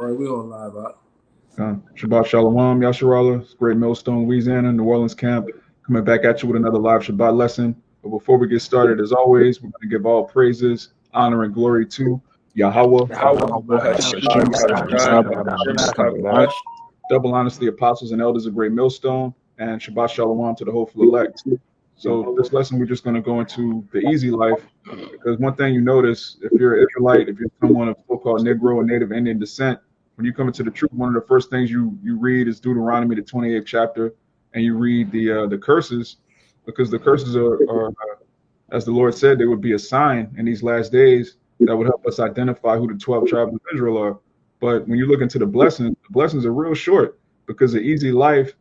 All right, we on live out. Shabbat Shalom, Yasharala, Great Millstone, Louisiana, New Orleans camp, coming back at you with another live Shabbat lesson. But before we get started, as always, we're going to give all praises, honor, and glory to Yahweh. Yahweh Hashem Yahweh Hashem Yahweh. Double honors to the apostles and elders of Great Millstone, and Shabbat Shalom to the hopeful elect. So this lesson, we're just going to go into the easy life, because one thing you notice, if you're an Israelite, if you're someone of so-called Negro or Native Indian descent, when you come into the truth, one of the first things you read is Deuteronomy, the 28th chapter, and you read the curses, because the curses are as the Lord said, they would be a sign in these last days that would help us identify who the 12 tribes of Israel are. But when you look into the blessings are real short, because the easy life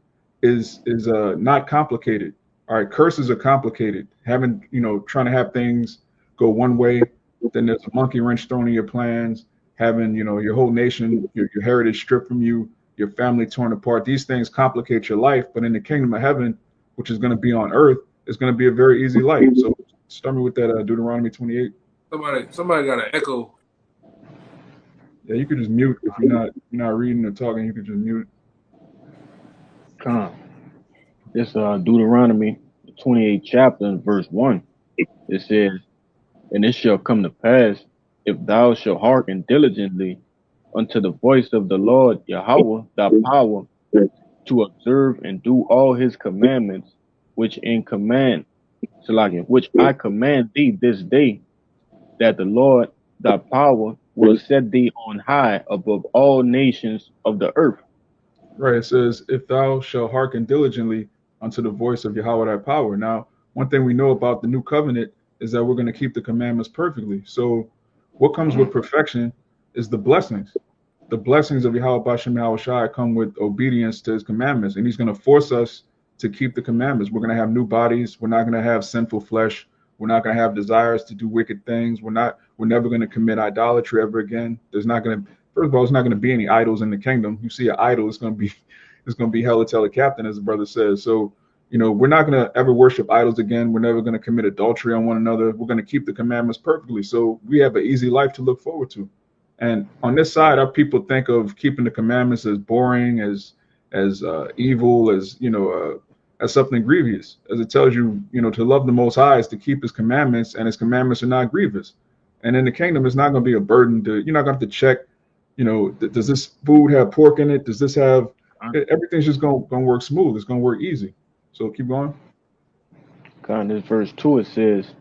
is not complicated. All right, curses are complicated. Trying to have things go one way, then there's a monkey wrench thrown in your plans. Having your whole nation, your heritage stripped from you, your family torn apart. These things complicate your life, but in the kingdom of heaven, which is going to be on earth, it's going to be a very easy life. So start me with that Deuteronomy 28. Somebody got an echo. Yeah, you could just mute if you're not reading or talking. You could just mute. This Deuteronomy 28th chapter and verse 1. It says, "And it shall come to pass, if thou shalt hearken diligently unto the voice of the Lord Yahweh thy power, to observe and do all his commandments, which I command thee this day, that the Lord thy power will set thee on high above all nations of the earth." Right. It says, "If thou shalt hearken diligently unto the voice of Yahweh thy power." Now, one thing we know about the new covenant is that we're going to keep the commandments perfectly. So what comes with perfection is the blessings. The blessings of Yahweh Bashem Yahweh Shai come with obedience to his commandments. And he's going to force us to keep the commandments. We're going to have new bodies. We're not going to have sinful flesh. We're not going to have desires to do wicked things. We're never going to commit idolatry ever again. First of all, there's not going to be any idols in the kingdom. You see an idol, it's going to be hell to tell the captain, as the brother says. So, we're not going to ever worship idols again. We're never going to commit adultery on one another. We're going to keep the commandments perfectly. So we have an easy life to look forward to. And on this side, our people think of keeping the commandments as boring, as evil, as something grievous. As it tells you, to love the Most High is to keep His commandments, and His commandments are not grievous. And in the kingdom, it's not going to be a burden. You're not going to have to check. Does this food have pork in it? Does this have? Everything's just going to work smooth. It's going to work easy. So keep going. In this verse 2, it says,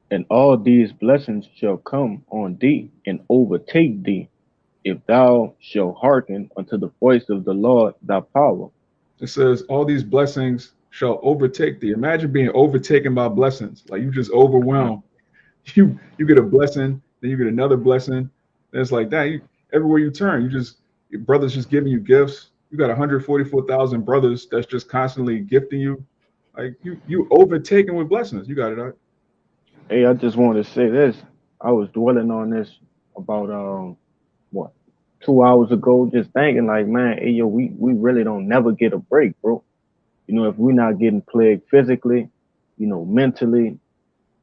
"And all these blessings shall come on thee and overtake thee, if thou shalt hearken unto the voice of the Lord thy power." It says, "All these blessings shall overtake thee." Imagine being overtaken by blessings. Like you just overwhelmed. You get a blessing, then you get another blessing. And it's like that. Everywhere you turn, your brothers just giving you gifts. You got 144,000 brothers that's just constantly gifting you. Like you overtaken with blessings. You got it, Art. Hey, I just wanted to say this. I was dwelling on this about 2 hours ago, just thinking like, man, hey yo, we really don't never get a break, bro. If we're not getting plagued physically, mentally,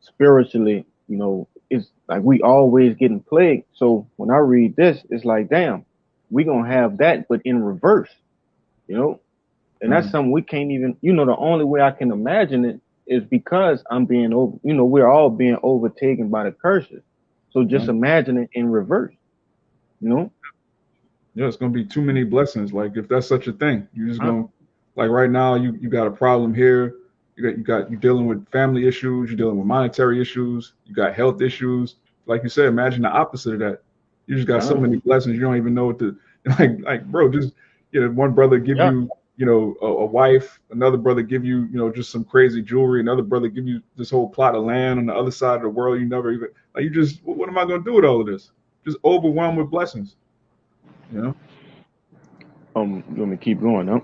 spiritually, it's like we always getting plagued. So when I read this, it's like, damn, we gonna have that, but in reverse, and that's something we can't even, the only way I can imagine it is because I'm being over, we're all being overtaken by the curses. So just imagine it in reverse, Yeah, it's gonna be too many blessings. Like if that's such a thing, you're just gonna, like right now, you got a problem here. You're dealing with family issues. You're dealing with monetary issues. You got health issues. Like you said, imagine the opposite of that. You just got so many blessings. You don't even know what to like, bro. Just one brother give you a wife, another brother give you just some crazy jewelry, another brother give you this whole plot of land on the other side of the world. You never even what am I gonna do with all of this? Just overwhelmed with blessings. You want me to keep going, huh?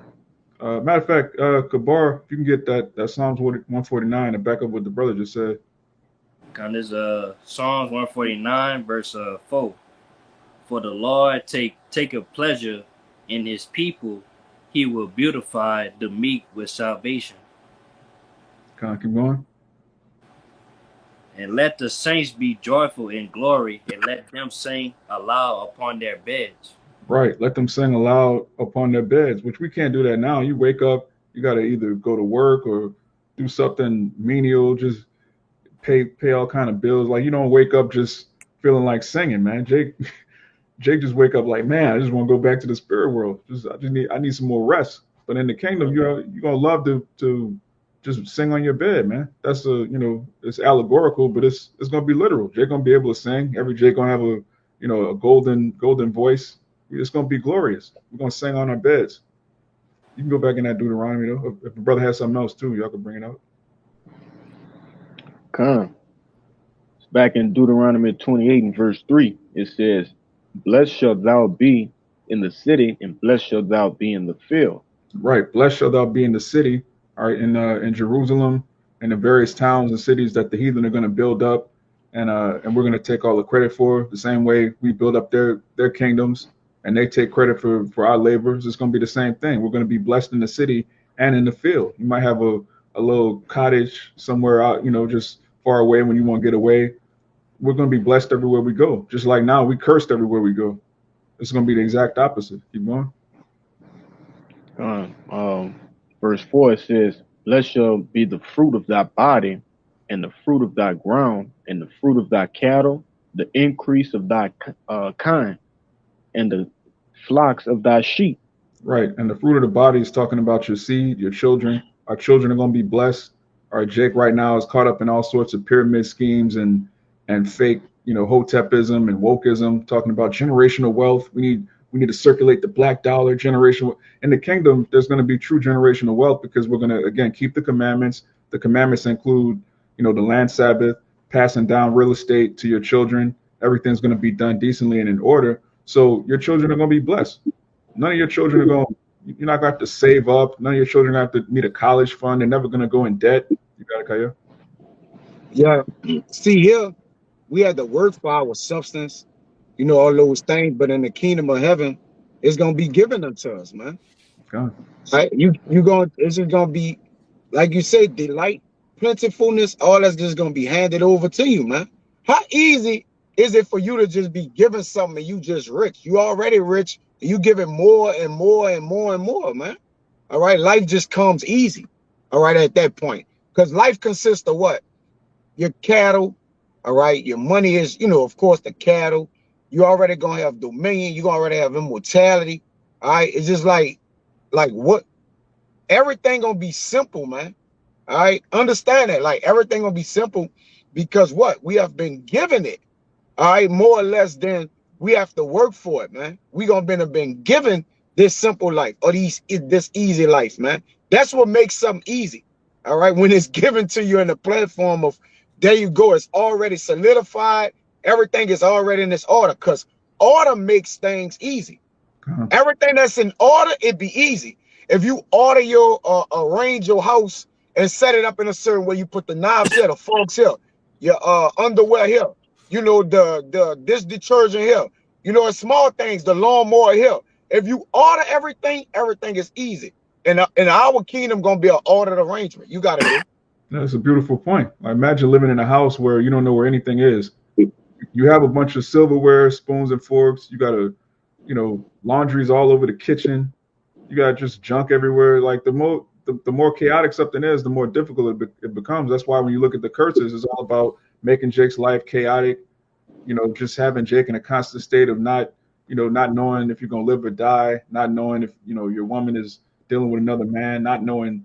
Matter of fact, Kabar, if you can get that Psalms 149 and back up what the brother just said. This Psalms 149 verse 4. "For the Lord taketh pleasure in his people; he will beautify the meek with salvation." Keep going. "And let the saints be joyful in glory, and let them sing aloud upon their beds." Right. Let them sing aloud upon their beds, which we can't do that now. You wake up, you got to either go to work or do something menial, just pay all kind of bills. Like you don't wake up just feeling like singing, man. Jake just wake up like, man, I just want to go back to the spirit world. I need some more rest. But in the kingdom, you're gonna love to just sing on your bed, man. That's it's allegorical, but it's gonna be literal. Jake gonna be able to sing. Every Jake gonna have a golden voice. It's gonna be glorious. We're gonna sing on our beds. You can go back in that Deuteronomy though. If the brother has something else too, y'all can bring it out. Come. It's back in Deuteronomy 28 and verse 3. It says, blessed shalt thou be in the city, and blessed shalt thou be in the field. Right. Blessed shall thou be in the city, all right, in Jerusalem and the various towns and cities that the heathen are going to build up, and we're going to take all the credit for. The same way we build up their kingdoms, and they take credit for our labors. It's going to be the same thing. We're going to be blessed in the city and in the field. You might have a little cottage somewhere out, just far away when you want to get away. We're going to be blessed everywhere we go. Just like now, we cursed everywhere we go. It's going to be the exact opposite. Keep going. Verse 4, it says, blessed shall be the fruit of thy body, and the fruit of thy ground, and the fruit of thy cattle, the increase of thy kind, and the flocks of thy sheep. Right. And the fruit of the body is talking about your seed, your children. Our children are going to be blessed. All right, Jake right now is caught up in all sorts of pyramid schemes and fake, hotepism and wokeism, talking about generational wealth. We need to circulate the black dollar, generational. In the kingdom, there's going to be true generational wealth because we're going to, again, keep the commandments. The commandments include, the land Sabbath, passing down real estate to your children. Everything's going to be done decently and in order. So your children are going to be blessed. None of your children you're not going to have to save up. None of your children are going to have to meet a college fund. They're never going to go in debt. You got it, Kaya? Yeah. See here, we had to work for our substance, all those things, but in the kingdom of heaven, it's gonna be given unto us, man. Okay. Right? It's just gonna be, like you say, delight, plentifulness, all that's just gonna be handed over to you, man. How easy is it for you to just be given something and you just rich? You already rich, and you give it more and more and more and more, man. All right, life just comes easy. All right, at that point, because life consists of what? Your cattle. All right, your money is, of course, the cattle. You already gonna have dominion. You already have immortality. All right, it's just like what? Everything gonna be simple, man. All right, understand that. Like everything gonna be simple because what? We have been given it. All right, more or less than we have to work for it, man. We gonna have been given this simple life or this easy life, man. That's what makes something easy. All right, when it's given to you in the platform of, there you go, it's already solidified. Everything is already in this order because order makes things easy. Everything that's in order, it'd be easy. If you order arrange your house and set it up in a certain way, you put the knobs here, the forks here, your underwear here, this detergent here, it's small things, the lawnmower here. If you order everything, everything is easy. And in our kingdom gonna be an ordered arrangement. You got it. That's a beautiful point. I imagine living in a house where you don't know where anything is. You have a bunch of silverware, spoons and forks. You got laundries all over the kitchen. You got just junk everywhere. Like the more chaotic something is, the more difficult it becomes. That's why when you look at the curses, it's all about making Jake's life chaotic. Just having Jake in a constant state of not knowing if you're gonna live or die, not knowing if your woman is dealing with another man, not knowing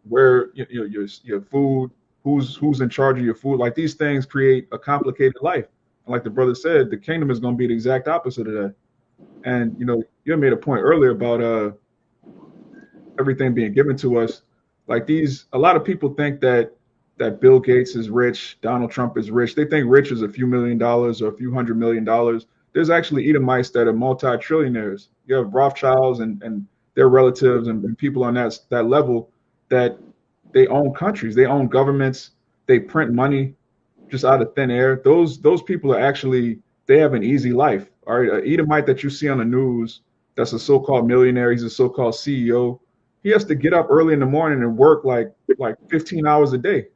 where your food, who's in charge of your food. Like these things create a complicated life. And like the brother said, the kingdom is going to be the exact opposite of that. And you made a point earlier about everything being given to us. Like a lot of people think that Bill Gates is rich, Donald Trump is rich. They think rich is a few $1 million or a few $100 million. There's actually Edomites that are multi-trillionaires. You have Rothschilds and their relatives and people on that level that they own countries, they own governments, they print money just out of thin air. Those people are actually, they have an easy life. All right, an Edomite that you see on the news, that's a so-called millionaire, he's a so-called CEO. He has to get up early in the morning and work like 15 hours a day.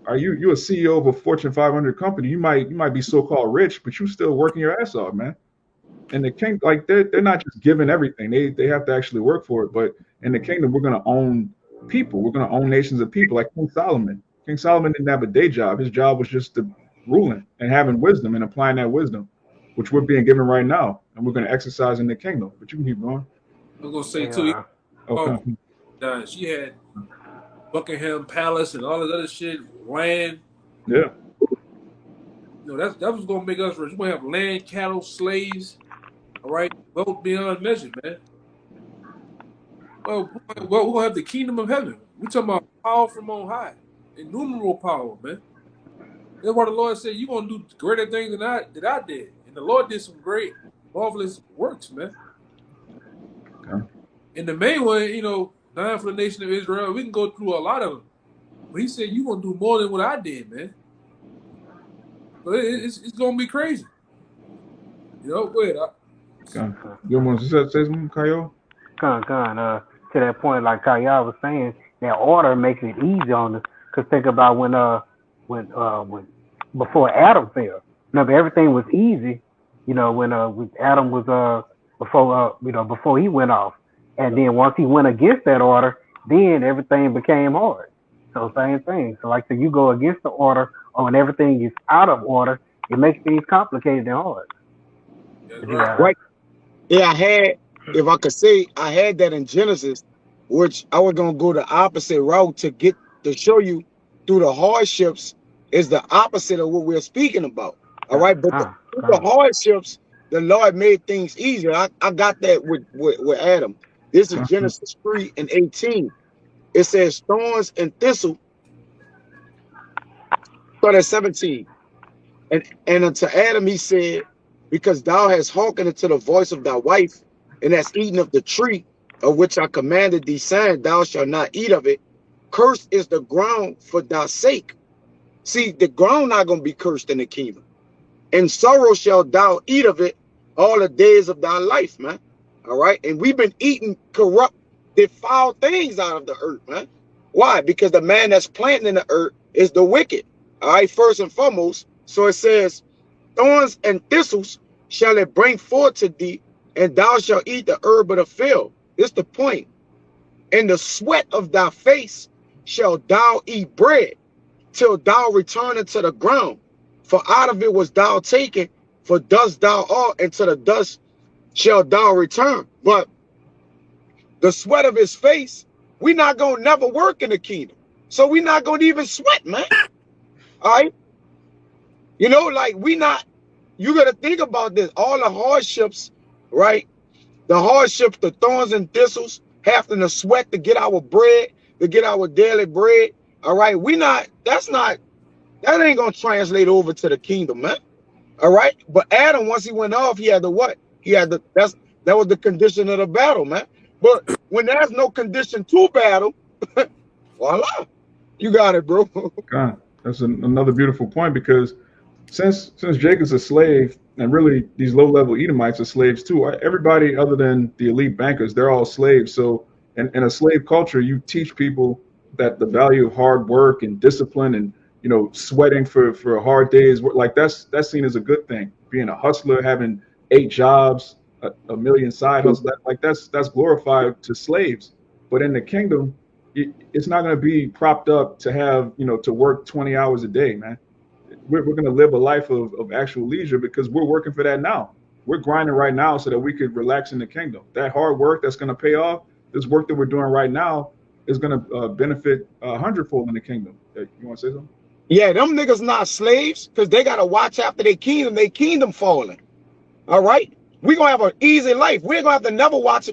Are you a CEO of a Fortune 500 company? You might be so-called rich, but you're still working your ass off, man. in the kingdom, like they're not just given everything. They have to actually work for it. But in the kingdom, we're gonna own people. We're gonna own nations of people, like King Solomon. King Solomon didn't have a day job. His job was just to ruling and having wisdom and applying that wisdom, which we're being given right now, and we're gonna exercise in the kingdom. But you can keep going. I'm gonna say too. Okay. She had Buckingham Palace and all this other shit, land. Yeah. You know, that was gonna make us rich. We're gonna have land, cattle, slaves. All right, wealth beyond measure, man. Well, we're gonna have the kingdom of heaven. We talking about power from on high, innumerable power, man. That's why the Lord said, "You gonna do greater things than I did," and the Lord did some great, marvelous works, man. Okay. And the main one, you know, dying for the nation of Israel. We can go through a lot of them, but He said, "You gonna do more than what I did, man." But it's gonna be crazy. You know, go ahead. Okay. You want to say something, Kyle? To that point, like Kyle was saying, that order makes it easy on us. Cause think about when before Adam fell. Remember, everything was easy. You know, when Adam was before he went off, and then once he went against that order, then everything became hard. So same thing. So like, so you go against the order, or when everything is out of order, it makes things complicated and hard. Right. Yeah, I had, if I could say, I had that in Genesis, which I was gonna go the opposite route to show you through the hardships is the opposite of what we're speaking about. All right, but through the hardships, the Lord made things easier. I got that with Adam. This is Genesis 3:18. It says thorns and thistle. Start at 17. And unto Adam he said, because thou hast hearkened unto the voice of thy wife, and hast eaten of the tree of which I commanded thee, saying, thou shalt not eat of it. Cursed is the ground for thy sake. See, the ground not going to be cursed in the kingdom. And sorrow shalt thou eat of it all the days of thy life, man. All right. And we've been eating corrupt, defiled things out of the earth, man. Why? Because the man that's planting in the earth is the wicked. All right. First and foremost. So it says, thorns and thistles shall it bring forth to thee, and thou shalt eat the herb of the field. This is the point. In the sweat of thy face shalt thou eat bread, till thou return into the ground. For out of it was thou taken, for dust thou art, and to the dust shalt thou return. But the sweat of his face, we not going to never work in the kingdom. So we not going to even sweat, man. All right? You know, like you got to think about this. All the hardships, right? The hardships, the thorns and thistles, having to sweat to get our bread, to get our daily bread. All right. That ain't going to translate over to the kingdom, man. All right. But Adam, once he went off, he had the what? That was the condition of the battle, man. But when there's no condition to battle, voila, you got it, bro. God, that's another beautiful point, because since Jacob's a slave, and really these low-level Edomites are slaves too. Everybody other than the elite bankers, they're all slaves. So in a slave culture, you teach people that the value of hard work and discipline, and sweating for a hard day's work, like that's seen as a good thing. Being a hustler, having 8 jobs, a million side hustles, that's glorified to slaves. But in the kingdom, it's not going to be propped up to have to work 20 hours a day, man. We're going to live a life of actual leisure, because we're working for that now. We're grinding right now so that we could relax in the kingdom. That hard work that's going to pay off, this work that we're doing right now is going to benefit 100-fold in the kingdom. You want to say something? Yeah, them niggas not slaves, because they got to watch after their kingdom falling. All right? We're going to have an easy life. We're going to have to never watch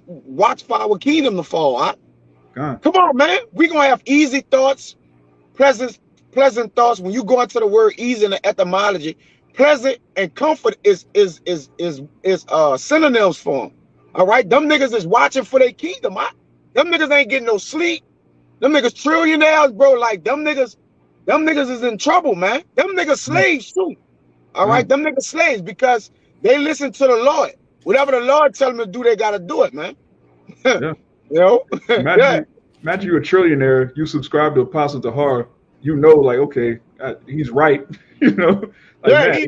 for our kingdom to fall. Huh? Come on, man. We're going to have easy thoughts, pleasant thoughts. When you go into the word easy in the etymology, pleasant and comfort is synonyms for them. All right, them niggas is watching for their kingdom. Them niggas ain't getting no sleep. Them niggas trillionaires, bro. Like them niggas is in trouble, man. Them niggas slaves too. All right, them niggas slaves because they listen to the Lord. Whatever the Lord tell them to do, they gotta do it, man. Yeah. Imagine you're a trillionaire. You subscribe to Apostle Tahar. Okay, he's right. Like, yeah,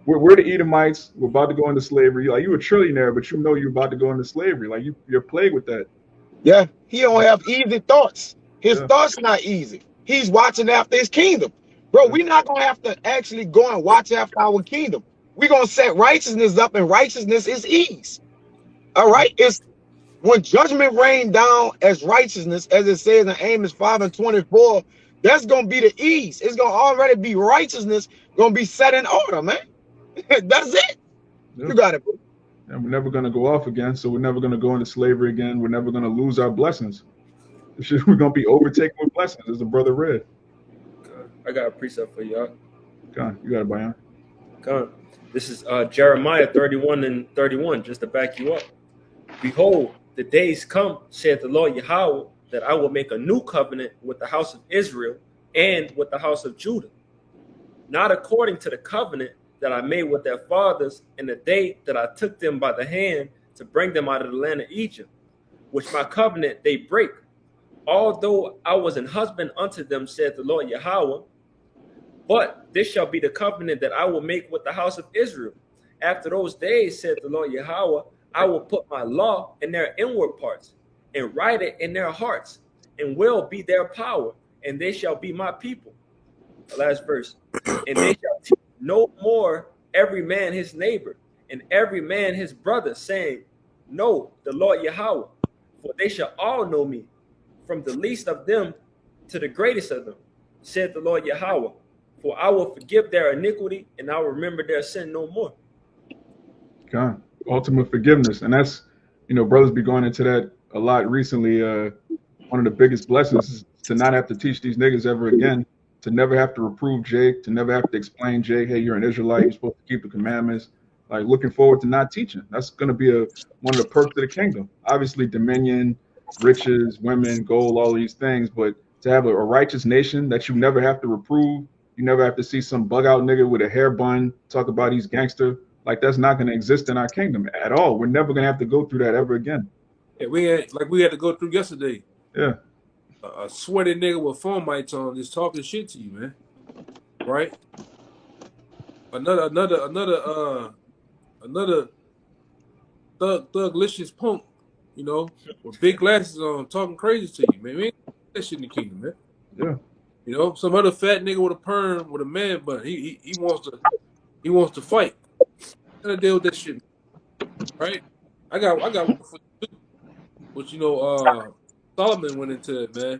we're the Edomites. We're about to go into slavery. Like, you a trillionaire, but you know you're about to go into slavery. Like, you're plagued with that. Yeah, he don't have easy thoughts. His Yeah. thoughts not easy. He's watching after his kingdom. Bro, Yeah. we're not gonna have to actually go and watch after our kingdom. We're gonna set righteousness up, and righteousness is ease. All right. It's when judgment rain down as righteousness, as it says in Amos 5:24, that's gonna be the ease. It's gonna already be righteousness, gonna be set in order, man. That's it. Yeah. You got it, bro. And we're never going to go off again, so we're never going to go into slavery again. We're never going to lose our blessings. It's just, we're going to be overtaken with blessings, as the brother read. I got a precept for y'all. God, you got it, Bayan. God. This is Jeremiah 31:31, just to back you up. Behold, the days come, saith the Lord Yahweh, that I will make a new covenant with the house of Israel and with the house of Judah, not according to the covenant that I made with their fathers in the day that I took them by the hand to bring them out of the land of Egypt, which my covenant they break, although I was an husband unto them, saith the Lord Yahweh. But this shall be the covenant that I will make with the house of Israel. After those days, saith the Lord Yahweh, I will put my law in their inward parts and write it in their hearts, and will be their power, and they shall be my people. The last verse. And they shall teach no more every man his neighbor, and every man his brother, saying, Know the Lord Yahweh, for they shall all know me, from the least of them to the greatest of them, said the Lord Yahweh. For I will forgive their iniquity, and I will remember their sin no more. God, ultimate forgiveness. And that's, brothers be going into that a lot recently. One of the biggest blessings is to not have to teach these niggas ever again, to never have to reprove Jake, to never have to explain Jake, hey, you're an Israelite, you're supposed to keep the commandments. Like, looking forward to not teaching. That's going to be one of the perks of the kingdom. Obviously, dominion, riches, women, gold, all these things. But to have a righteous nation that you never have to reprove, you never have to see some bug out nigga with a hair bun talk about he's gangster. Like, that's not going to exist in our kingdom at all. We're never going to have to go through that ever again. Yeah, we had to go through yesterday. Yeah. A sweaty nigga with phone mics on just talking shit to you, man. Right? Another thuglicious punk, with big glasses on, talking crazy to you, man. We ain't that shit in the kingdom, man. Yeah. Some other fat nigga with a perm with a man bun. He wants to fight. Gotta deal with that shit, right? I got one for you too. But Solomon went into it, man.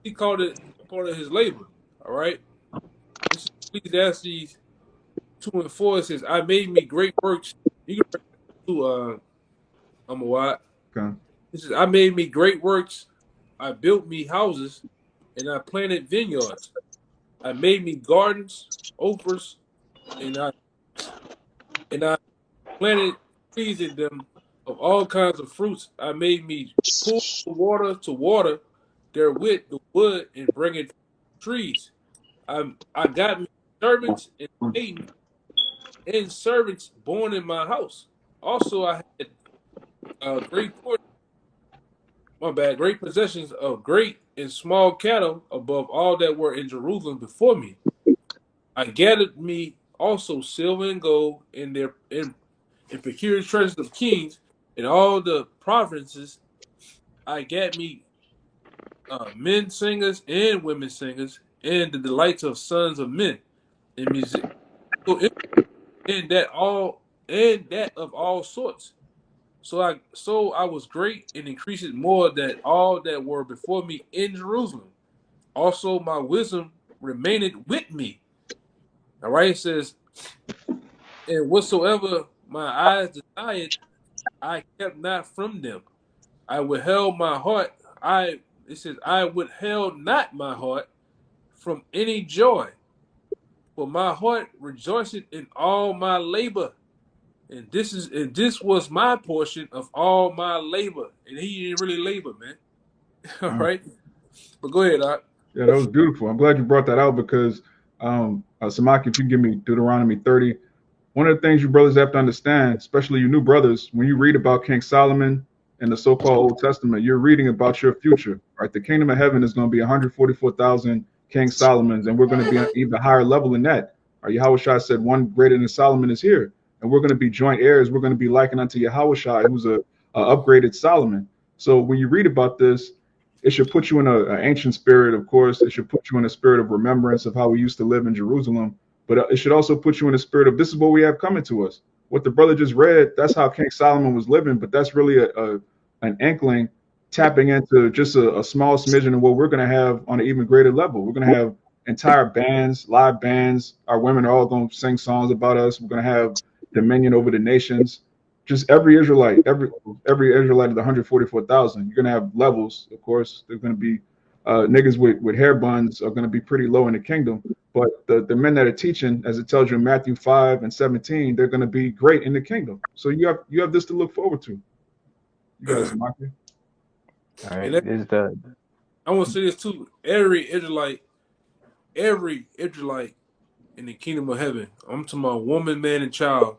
He called it part of his labor. All right. This is Ecclesiastes 2:4. It says, "I made me great works." You can to Amawat. Okay. This is, "I made me great works. I built me houses, and I planted vineyards. I made me gardens, oaks, and I planted trees in them of all kinds of fruits. I made me pour water to water therewith the wood and bring it trees. I got me servants and maidens and servants born in my house. Also, I had great possessions of great and small cattle above all that were in Jerusalem before me. I gathered me also silver and gold in procured treasures of kings in all the provinces. I got me men singers and women singers, and the delights of sons of men in music. And that of all sorts. So I was great and increased more than all that were before me in Jerusalem. Also my wisdom remained with me. All right, it says, and whatsoever my eyes desired, I kept not from them. I withheld my heart. It says, I withheld not my heart from any joy, for my heart rejoiced in all my labor. And this was my portion of all my labor. And he didn't really labor, man. All right. But go ahead, Doc. Yeah, that was beautiful. I'm glad you brought that out because, Samaki, if you can give me Deuteronomy 30, one of the things you brothers have to understand, especially you new brothers, when you read about King Solomon in the so-called Old Testament, you're reading about your future, right? The kingdom of heaven is going to be 144,000 King Solomons, and we're going to be on an even higher level than that. Our Yahushua said one greater than Solomon is here, and we're going to be joint heirs. We're going to be likened unto Yahushua, who's a upgraded Solomon. So when you read about this, it should put you in an ancient spirit, of course. It should put you in a spirit of remembrance of how we used to live in Jerusalem. But it should also put you in a spirit of this is what we have coming to us. What the brother just read, that's how King Solomon was living, but that's really an inkling tapping into just a small smidgen of what we're going to have on an even greater level. We're going to have entire bands, live bands. Our women are all going to sing songs about us. We're going to have dominion over the nations. Just every Israelite, every Israelite of the 144,000. You're going to have levels, of course. There's going to be niggas with hair buns are going to be pretty low in the kingdom. But the men that are teaching, as it tells you in Matthew 5 and 17, they're going to be great in the kingdom. So you have this to look forward to. You guys, Maki. All right. I want to say this too. Every Israelite in the kingdom of heaven, I'm talking about woman, man, and child,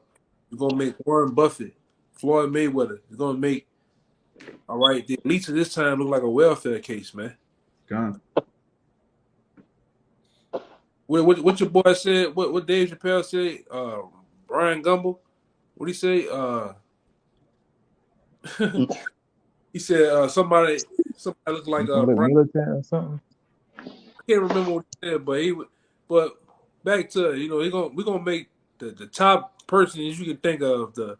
you're going to make Warren Buffett, Floyd Mayweather. You're going to make, all right, the elites of this time look like a welfare case, man. God. What your boy said, what Dave Chappelle said, Brian Gumble, what he say? He said somebody looked like military or something. I can't remember what he said, but back to we're gonna make the top person you can think of, the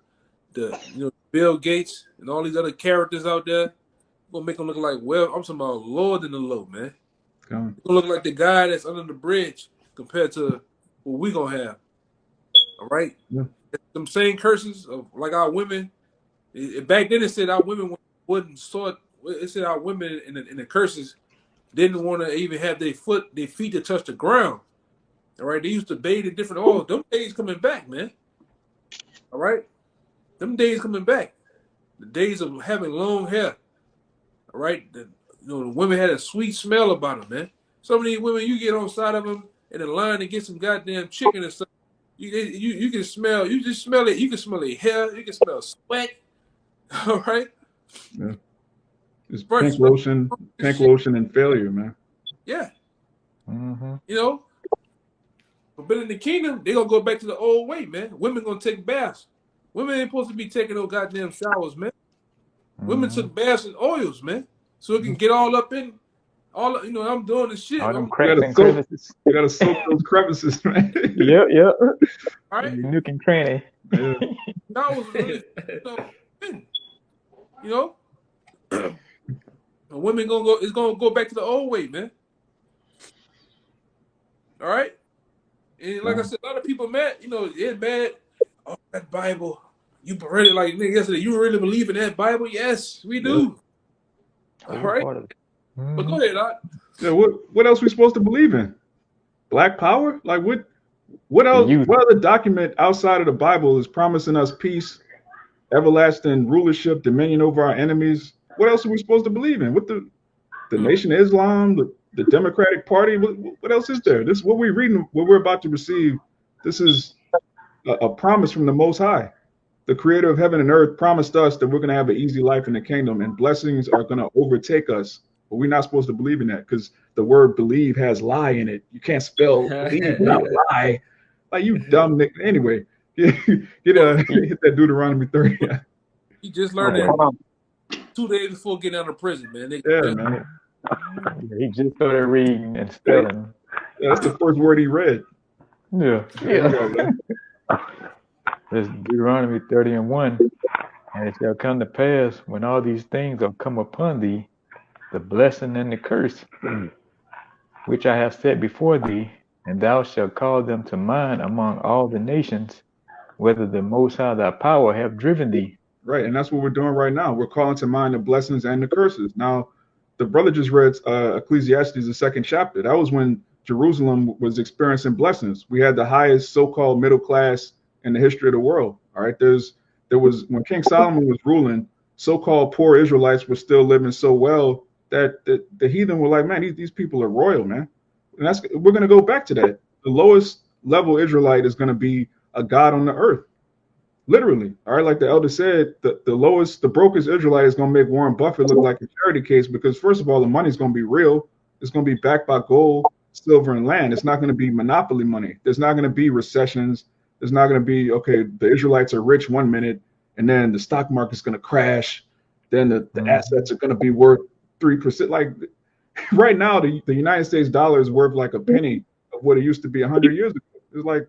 Bill Gates and all these other characters out there. We're gonna make them look like I'm talking about lower than the low, man. We're gonna look like the guy that's under the bridge compared to what we gonna have. All right, them same curses of like our women. Back then it said our women wouldn't sort. It said our women in the curses didn't want to even have their feet to touch the ground. All right, they used to bathe in different oils. Them days coming back, man. All right, them days coming back. The days of having long hair. All right, the women had a sweet smell about them, man. Some of these women, you get on side of them in the line to get some goddamn chicken and stuff. You can smell. You just smell it. You can smell their hair. You can smell sweat. All right. Yeah. It's pink lotion and failure, man. Yeah. Mm-hmm. But in the kingdom, they're gonna go back to the old way, man. Women gonna take baths. Women ain't supposed to be taking no goddamn showers, man. Mm-hmm. Women took baths in oils, man. So it can get all up in I'm doing this shit. All them cracks and crevices. You gotta soak those crevices, man. Yep. All right. Nook and cranny. Yeah. That was really, women gonna go back to the old way, man. All right. And like I said, a lot of people mad, they're mad. Oh, that Bible. You really like nigga yesterday, you really believe in that Bible? Yes, we do. Yeah. All right. Mm-hmm. But go ahead, Yeah, what else we supposed to believe in? Black power? Like what else? What other document outside of the Bible is promising us peace, everlasting rulership, dominion over our enemies? What else are we supposed to believe in? What the Nation of Islam, the Democratic Party? What else is there? This is what we're reading, what we're about to receive. This is a promise from the Most High. The Creator of heaven and earth promised us that we're going to have an easy life in the kingdom and blessings are going to overtake us. But we're not supposed to believe in that because the word believe has lie in it. You can't spell believe without lie. Like, you dumb nigga. Anyway, hit that Deuteronomy 30. You just learned that 2 days before getting out of prison, man. Man. He just started reading and spelling. Yeah, that's the first word he read. Yeah. This Deuteronomy 30:1. And it shall come to pass when all these things are come upon thee, the blessing and the curse, which I have set before thee, and thou shalt call them to mind among all the nations, whether the Most High thy power have driven thee. Right, and that's what we're doing right now. We're calling to mind the blessings and the curses. Now, the brother just read Ecclesiastes, the 2nd chapter. That was when Jerusalem was experiencing blessings. We had the highest so-called middle class in the history of the world. All right, there was when King Solomon was ruling, so-called poor Israelites were still living so well that the heathen were like, man, these people are royal, man. And we're going to go back to that. The lowest level Israelite is going to be a god on the earth, literally. All right, like the elder said, the brokest Israelite is going to make Warren Buffett look like a charity case because, first of all, the money is going to be real. It's going to be backed by gold, silver and land. It's not going to be monopoly money. There's not going to be recessions. There's not going to be, okay, the Israelites are rich 1 minute, and then the stock market's going to crash. Then the assets are going to be worth 3%. Like right now, the United States dollar is worth like a penny of what it used to be 100 years ago. It's like,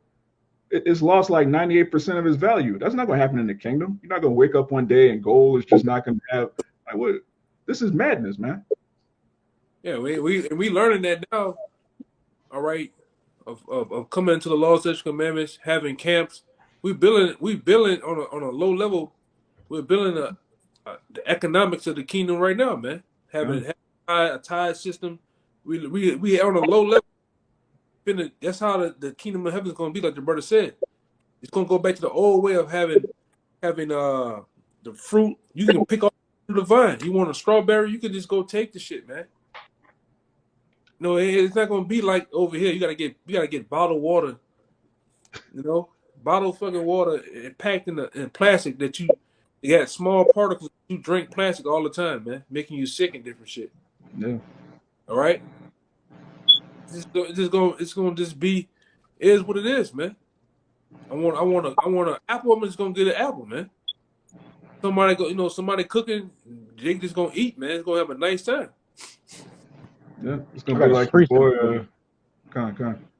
it's lost like 98% of its value. That's not going to happen in the kingdom. You're not going to wake up one day and gold is just not going to have, like, what? This is madness, man. Yeah, we learning that now. All right, of coming into the law, statutes, commandments, having camps. We building on a low level. We're building the economics of the kingdom right now, man. Having a tithe system. We on a low level. That's how the kingdom of heaven is going to be, like the brother said. It's going to go back to the old way of having the fruit. You can pick off the vine. You want a strawberry, you can just go take the shit, man. No, it's not going to be like over here. You gotta get bottled water. You know, bottled fucking water packed in plastic that you got small particles. You drink plastic all the time, man, making you sick and different shit. Yeah. All right. It's gonna just be is what it is, man. I want an apple. I'm just gonna get an apple, man. Somebody cooking, they just gonna eat, man. It's gonna have a nice time. Yeah, it's gonna be like, boy, Con. It's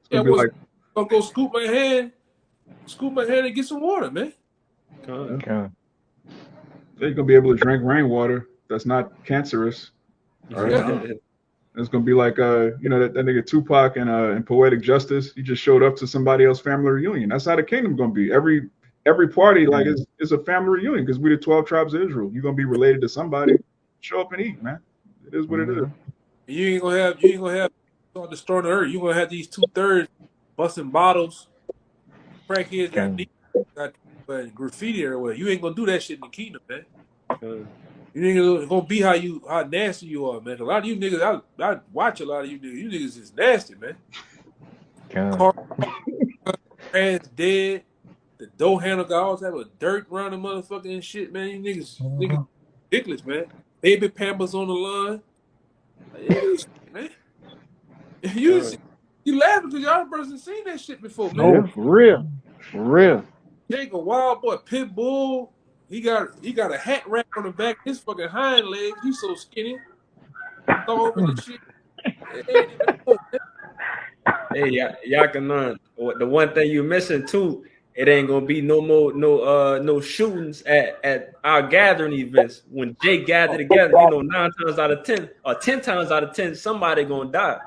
gonna be like, I'm gonna go scoop my hand and get some water, man. Yeah, you're gonna be able to drink rainwater that's not cancerous. All right. Yeah. It's gonna be like that nigga Tupac and Poetic Justice. He just showed up to somebody else's family reunion. That's how the kingdom gonna be. Every party like is a family reunion because we the 12 tribes of Israel. You're gonna be related to somebody. Show up and eat, man. It is what it is. You ain't gonna have destroying the earth. You're gonna have these 2/3 busting bottles, crackheads got graffiti everywhere. You ain't gonna do that shit in the kingdom, man. You ain't gonna be how nasty you are, man. A lot of you niggas, I watch a lot of you niggas. You niggas is nasty, man. Car ass dead. The door handle got all type of dirt around the motherfucker and shit, man. You niggas ridiculous, man. Baby Pampers on the line. Man. You laughing because y'all person seen that shit before, man. No, for real. Jacob Wild Boy, Pitbull. He got a hat wrap on the back of his fucking hind leg. He's so skinny. Throw over the shit. Hey, Yakanan, the one thing you missing too, it ain't gonna be no shootings at our gathering events. When Jay gather together, 9 times out of 10 or 10 times out of 10, somebody gonna die.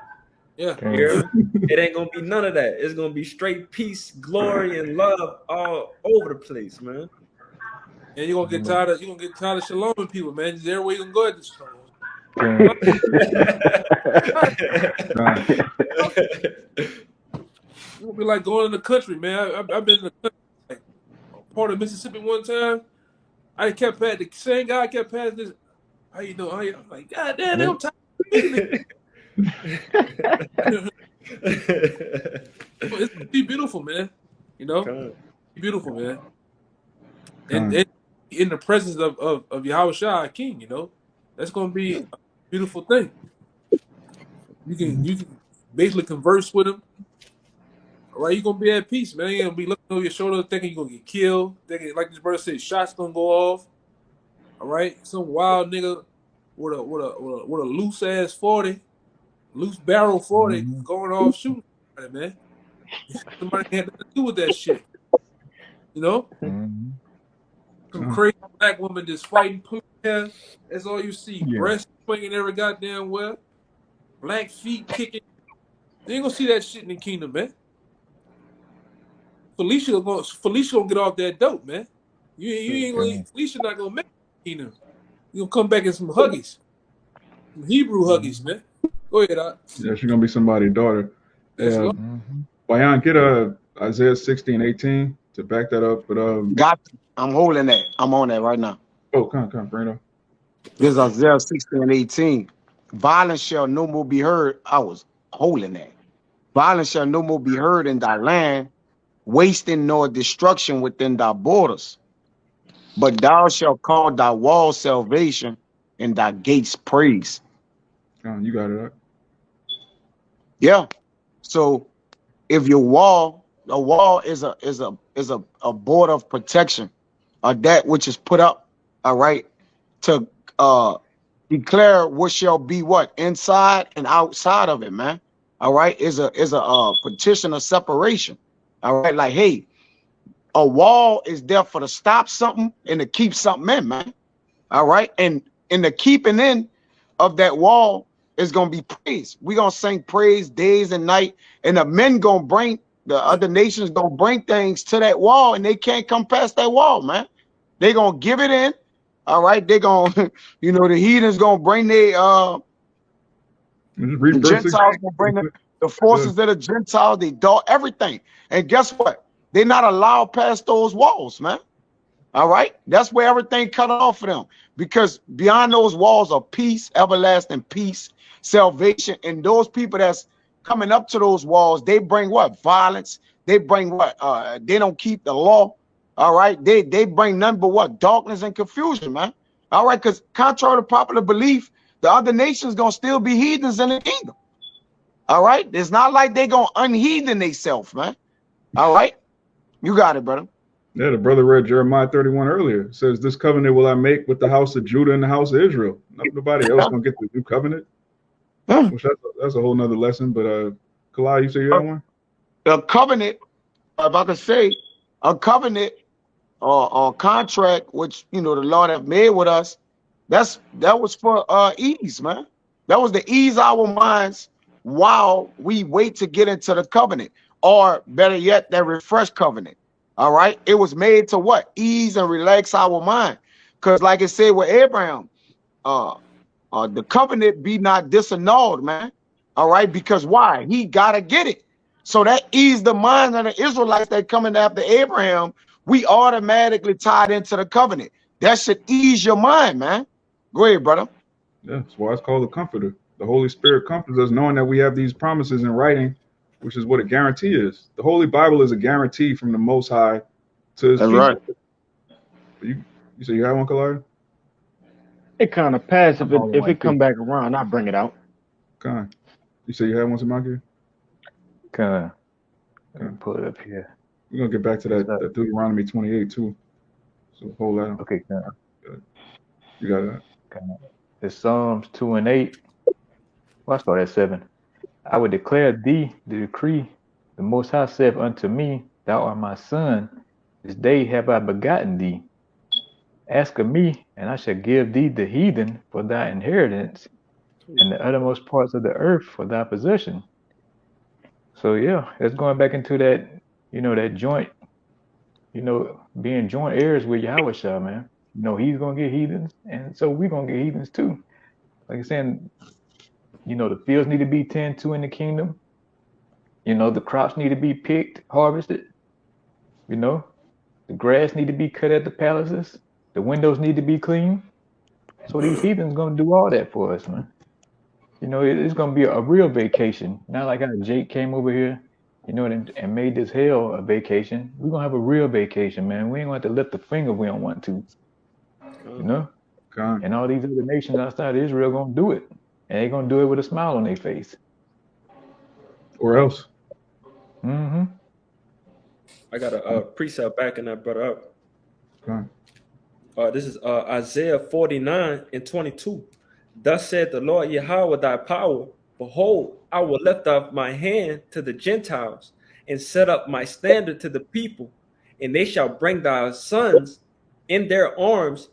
Yeah. It ain't gonna be none of that. It's gonna be straight peace, glory, and love all over the place, man. And you're gonna get tired of shaloming people, man. Just everywhere you can go at this shalom. It's gonna be like going in the country, man. I've been in the country, like part of Mississippi one time. I kept passing the same guy. Kept passing this. How you doing? I'm like, God damn, I'm tired of meeting It's gonna be beautiful, man. You know, beautiful, man. And in the presence of Yahweh Shai, King, that's gonna be a beautiful thing. You can basically converse with him. All right, you're gonna be at peace, man. You're gonna be looking over your shoulder, thinking you're gonna get killed. Thinking, like this brother said, shots gonna go off. All right, some wild nigga with a loose ass 40, loose barrel 40, going off shooting, man. Somebody had to do with that shit, Some crazy black woman just fighting, pulling hair. That's all you see. Breast swinging every goddamn well. Black feet kicking. You ain't gonna see that shit in the kingdom, man. Felicia gonna get off that dope, man. You ain't gonna. Felicia not gonna make it in the kingdom. You gonna come back in some huggies, some Hebrew huggies, man. Go ahead, Yeah, she's gonna be somebody's daughter. Yeah. Bayan, get Isaiah 16:18 to back that up. But I'm holding that. I'm on that right now. Oh, come on, Brando. This is Isaiah 16:18. Violence shall no more be heard. I was holding that. Violence shall no more be heard in thy land, wasting nor destruction within thy borders. But thou shalt call thy wall salvation and thy gates praise. You got it. Yeah. So if your wall, a wall is a board of protection, or that which is put up, all right, to declare what shall be what inside and outside of it, man. All right, is a petition of separation. All right, like, hey, a wall is there for to stop something and to keep something in, man. All right, and in the keeping in of that wall is gonna be praise. We're gonna sing praise days and night, and the men gonna bring, the other nations gonna bring things to that wall, and they can't come past that wall, man. They gonna give it in. All right, they gonna, you know, the heathens gonna bring the Gentiles gonna bring the forces of the Gentiles, they do everything. And guess what? They're not allowed past those walls, man. All right, that's where everything cut off for them, because beyond those walls are peace, everlasting peace, salvation. And those people that's coming up to those walls, they bring what? Violence. They bring what? They don't keep the law. All right, they bring none but what? Darkness and confusion, man. All right, because contrary to popular belief, the other nations gonna still be heathens in the kingdom. All right, it's not like they gonna unheathen themselves, man. All right, you got it, brother. Yeah, the brother read Jeremiah 31 earlier. It says, "This covenant will I make with the house of Judah and the house of Israel." Nobody else gonna get the new covenant. Which that's a whole nother lesson. But Kalai, you say you have one? A covenant, if I could say, a covenant or contract, which, you know, the Lord have made with us, that was for ease, man. That was to ease our minds while we wait to get into the covenant, or better yet, that refresh covenant. All right, it was made to what? Ease and relax our mind, because like I said with Abraham, the covenant be not disannulled, man. All right, because why? He gotta get it. So that eased the mind of the Israelites that coming after Abraham. We automatically tied into the covenant. That should ease your mind, man. Go ahead, brother. Yeah, that's why it's called the Comforter. The Holy Spirit comforts us, knowing that we have these promises in writing, which is what a guarantee is. The Holy Bible is a guarantee from the Most High to His people. Right. You say you have one, Kalai? It kind of pass. If it come back around, I'll bring it out. Okay. You say you have one, Samaki? Let me pull it up here. We're gonna get back to that Deuteronomy 28 too. So hold that. Okay, you got that. It's Psalms 2 and 8. Well, I start at 7. I would declare thee the decree. The Most High saith unto me, Thou art my son. This day have I begotten thee. Ask of me, and I shall give thee the heathen for thy inheritance, and the uttermost parts of the earth for thy possession. So yeah, it's going back into that, you know, that joint, you know, being joint heirs with Yahushua, man. You know, he's gonna get heathens, and so we're gonna get heathens too. Like I'm saying, you know, the fields need to be tended to in the kingdom. You know, the crops need to be picked, harvested. You know, the grass need to be cut at the palaces. The windows need to be clean. So these heathens gonna do all that for us, man. You know, it's gonna be a real vacation. Not like how Jake came over here, you know, and made this hell a vacation. We're gonna have a real vacation, man. We ain't gonna have to lift a finger if we don't want to. You know? And all these other nations outside of Israel gonna do it. And they're gonna do it with a smile on their face. Or else. Mm-hmm. I got a precept backing that brother up. Okay. This is Isaiah 49 and 22. Thus said the Lord Yahweh thy power, behold, I will lift up my hand to the Gentiles and set up my standard to the people, and they shall bring thy sons in their arms,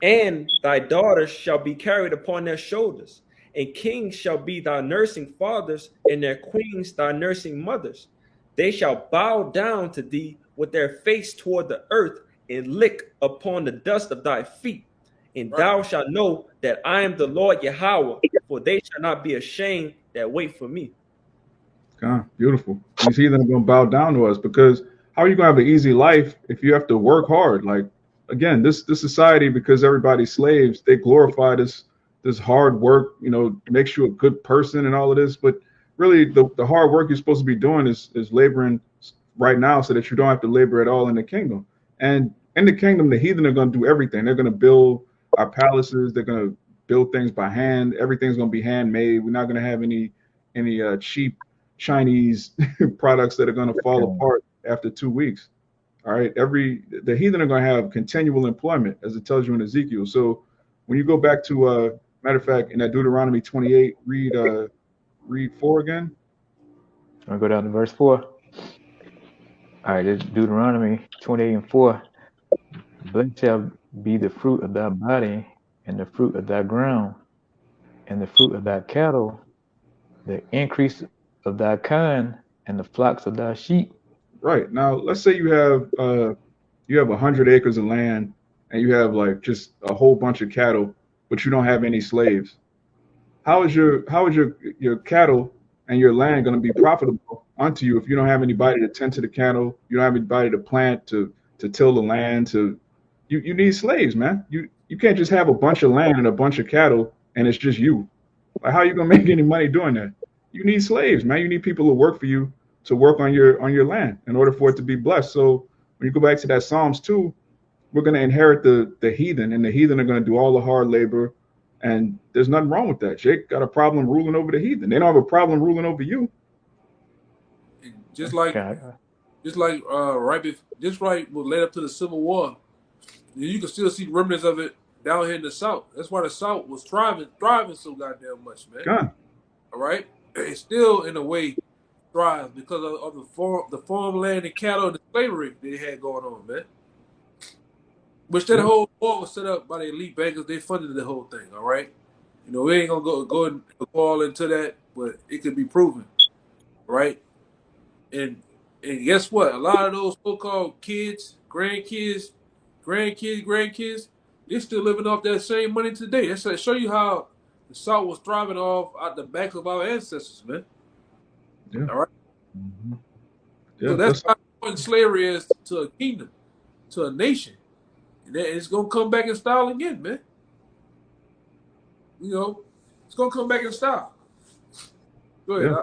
and thy daughters shall be carried upon their shoulders, and kings shall be thy nursing fathers, and their queens thy nursing mothers. They shall bow down to thee with their face toward the earth, and lick upon the dust of thy feet. And thou shalt know that I am the Lord Yahweh, for they shall not be ashamed that wait for me. God, beautiful. These heathen are going to bow down to us, because how are you going to have an easy life if you have to work hard? Like, again, this society, because everybody's slaves, they glorify this hard work, you know, makes you a good person and all of this. But really, the hard work you're supposed to be doing is laboring right now so that you don't have to labor at all in the kingdom. And in the kingdom, the heathen are going to do everything. They're going to build our palaces. They're going to build things by hand. Everything's going to be handmade. We're not going to have any any cheap Chinese products that are going to fall apart after 2 weeks. All right, the heathen are going to have continual employment, as it tells you in Ezekiel. So when you go back to matter of fact, in that Deuteronomy 28, read 4 again. I'll go down to verse 4. All right, it's Deuteronomy 28 and 4. Blessed shall be the fruit of thy body, and the fruit of thy ground, and the fruit of thy cattle, the increase of thy kind, and the flocks of thy sheep. Right. Now, let's say you have 100 acres of land, and you have like just a whole bunch of cattle, but you don't have any slaves. How is your cattle and your land going to be profitable unto you if you don't have anybody to tend to the cattle, you don't have anybody to plant, to till the land, you need slaves, man. You can't just have a bunch of land and a bunch of cattle and it's just you. Like, how are you gonna make any money doing that? You need slaves, man. You need people to work for you, to work on your land in order for it to be blessed. So when you go back to that Psalms 2, we're gonna inherit the heathen, and the heathen are gonna do all the hard labor. And there's nothing wrong with that. Jake got a problem ruling over the heathen. They don't have a problem ruling over you. Just like what led up to the Civil War, you can still see remnants of it down here in the South. That's why the South was thriving so goddamn much, man. God. All right, it still in a way thrives because of the farmland and cattle and the slavery they had going on, man. Which that whole war was set up by the elite bankers. They funded the whole thing. All right, we ain't gonna go all into that, but it could be proven, right? And guess what? A lot of those so-called kids, grandkids, they're still living off that same money today. That's to show you how the South was thriving off out the backs of our ancestors, man. Yeah. All right. Mm-hmm. Yeah, so that's how important slavery is to a kingdom, to a nation. And it's gonna come back in style again, man. It's gonna come back in style. Go ahead.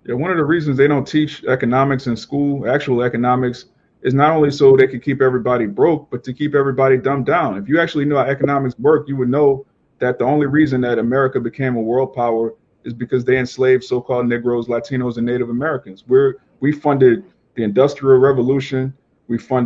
Yeah, one of the reasons they don't teach economics in school, actual economics, is not only so they can keep everybody broke, but to keep everybody dumbed down. If you actually know how economics work, you would know that the only reason that America became a world power is because they enslaved so-called Negroes, Latinos, and Native Americans. We funded the Industrial Revolution. We won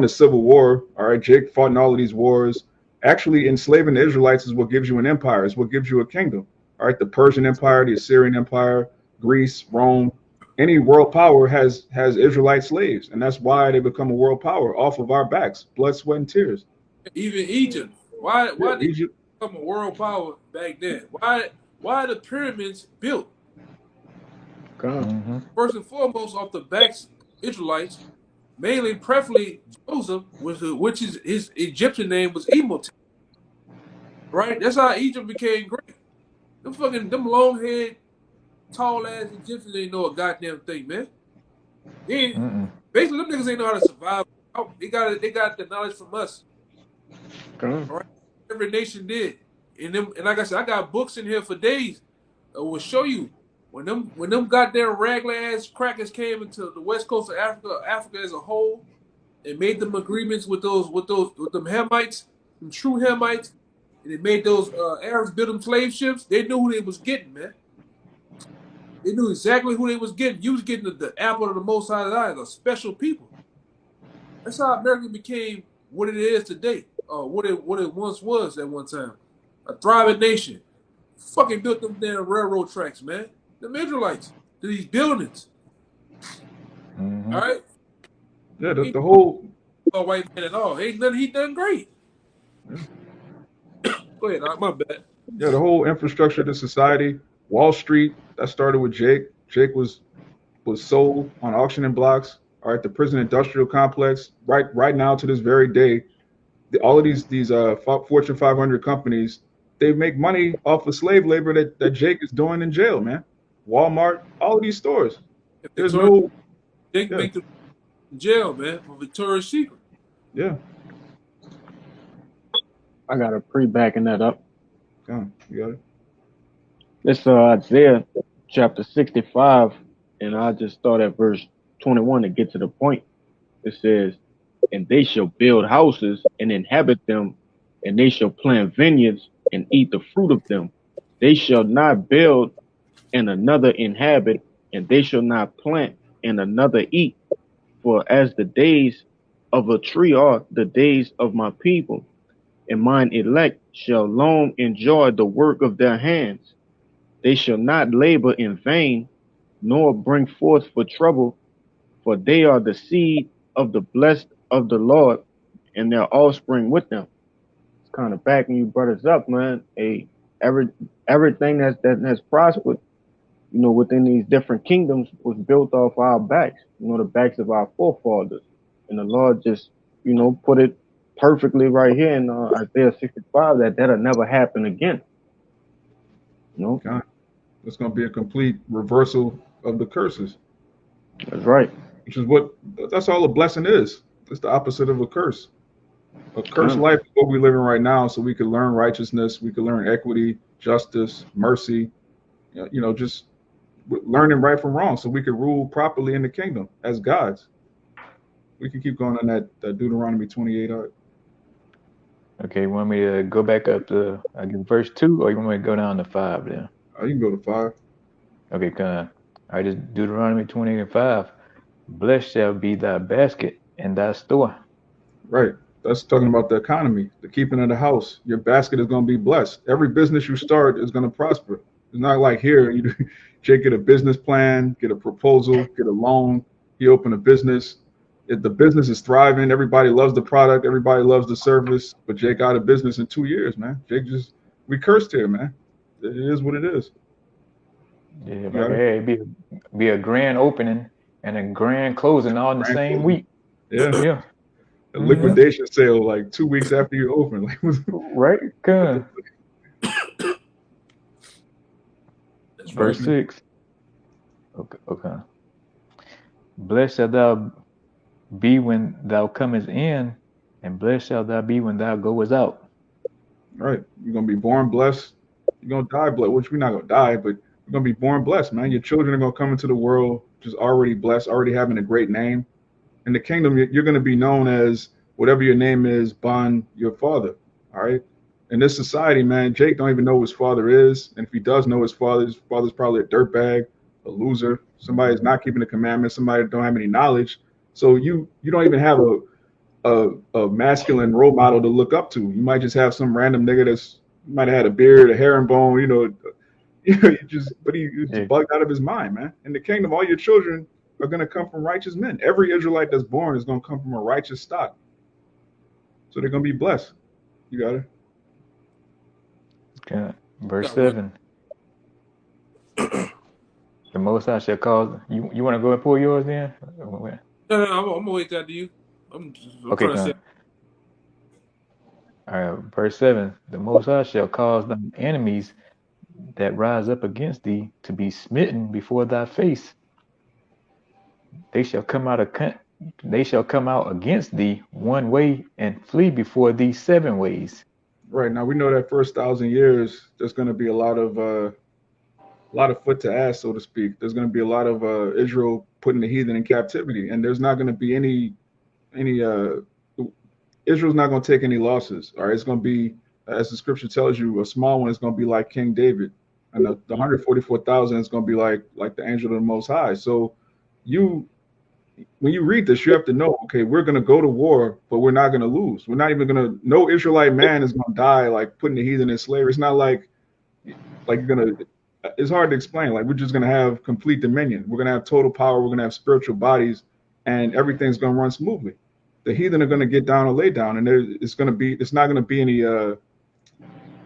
the Civil War. All right, Jake fought in all of these wars. Actually, enslaving the Israelites is what gives you an empire. It's what gives you a kingdom. All right, the Persian Empire, the Assyrian Empire, Greece, Rome, any world power has Israelite slaves, and that's why they become a world power off of our backs, blood, sweat, and tears. Even Egypt. Why did Egypt become a world power back then? Why are the pyramids built? God. First and foremost, off the backs of Israelites, mainly, preferably Joseph, which is his Egyptian name was Imhotep. Right? That's how Egypt became great. Them long head, tall ass Egyptians ain't know a goddamn thing, man. Basically, them niggas ain't know how to survive. They got the knowledge from us. All right? Every nation did. And like I said, I got books in here for days that will show you when them goddamn raglan ass crackers came into the west coast of Africa as a whole, and made them agreements with them Hamites, them true Hamites, and they made those Arabs build them slave ships. They knew who they was getting, man. They knew exactly who they was getting. You was getting the apple of the Most High's eye, the special people. That's how America became what it is today, what it once was at one time, a thriving nation. Fucking built them damn railroad tracks, man. Them Israelites to these buildings. All right. Yeah, the whole white man at all. He done great. Go ahead, my bad. Yeah, the whole infrastructure of the society, Wall Street, that started with Jake. Jake was sold on auctioning blocks. All right, the prison industrial complex, right now to this very day, all of these Fortune 500 companies, they make money off of slave labor that Jake is doing in jail, man. Walmart, all of these stores. There's no Jake make the jail, man, for Victoria's Secret. Yeah. I got a pre-backing that up. You got it. It's Isaiah chapter 65, and I just start at verse 21 to get to the point. It says, and they shall build houses and inhabit them, and they shall plant vineyards and eat the fruit of them. They shall not build and another inhabit, and they shall not plant, and another eat. For as the days of a tree are the days of my people, and mine elect shall long enjoy the work of their hands. They shall not labor in vain, nor bring forth for trouble, for they are the seed of the blessed of the Lord, and their offspring with them. It's kind of backing you brothers up, man. Everything that has prospered, within these different kingdoms was built off our backs, the backs of our forefathers. And the Lord just, put it perfectly right here in Isaiah 65 that'll never happen again. God, it's going to be a complete reversal of the curses. That's right. That's all a blessing is. It's the opposite of a curse. A cursed life is what we're living right now, so we can learn righteousness, we can learn equity, justice, mercy, just learning right from wrong so we can rule properly in the kingdom as gods. We can keep going on that Deuteronomy 28. Okay, you want me to go back up to verse 2, or you want me to go down to 5 then? You can go to 5. Okay, all right, this Deuteronomy 28 and 5. Blessed shall be thy basket and thy store. Right. That's talking about the economy, the keeping of the house. Your basket is going to be blessed. Every business you start is going to prosper. It's not like here, Jake get a business plan, get a proposal, get a loan, you open a business. If the business is thriving, everybody loves the product, everybody loves the service, but Jake got a business in 2 years, man. We cursed here, man. It is what it is. Yeah, but it'd be a grand opening and a grand closing all in the same week. Yeah. A liquidation sale like 2 weeks after you open. Right? Good. Verse 6. Okay. Blessed shalt thou be when thou comest in, and blessed shalt thou be when thou goest out. Right. You're going to be born blessed. You're going to die blessed, which we're not going to die, but you're going to be born blessed, man. Your children are going to come into the world just already blessed, already having a great name. In the kingdom, you're going to be known as whatever your name is, Bon, your father. All right. In this society, man, Jake don't even know who his father is. And if he does know his father's probably a dirtbag, a loser, somebody who's not keeping the commandments, somebody that don't have any knowledge. So you don't even have a masculine role model to look up to. You might just have some random nigga might have had a beard, a herringbone, but he's bugged out of his mind, man. In the kingdom, all your children are going to come from righteous men. Every Israelite that's born is going to come from a righteous stock. So they're going to be blessed. You got it. Okay. Verse 7. The Most High shall cause. You want to go and pull yours then? No, I'm going to wait after you. I'm okay, trying to say. All right, verse 7. The Most High shall cause thine enemies that rise up against thee to be smitten before thy face. They shall come out against thee one way and flee before thee 7 ways. Right. Now we know that first 1,000 years, there's going to be a lot of foot to ass, so to speak. There's going to be a lot of Israel putting the heathen in captivity, and there's not going to be any Israel's not going to take any losses. All right. It's going to be, as the scripture tells you, a small one is going to be like King David, and the 144,000 is going to be like the angel of the Most High. So when you read this, you have to know, okay, we're going to go to war, but we're not going to lose. We're not even going to, no Israelite man is going to die like putting the heathen in slavery. It's not like you're going to, it's hard to explain. Like, we're just going to have complete dominion. We're going to have total power. We're going to have spiritual bodies, and everything's going to run smoothly. The heathen are going to get down or lay down, and it's not going to be any,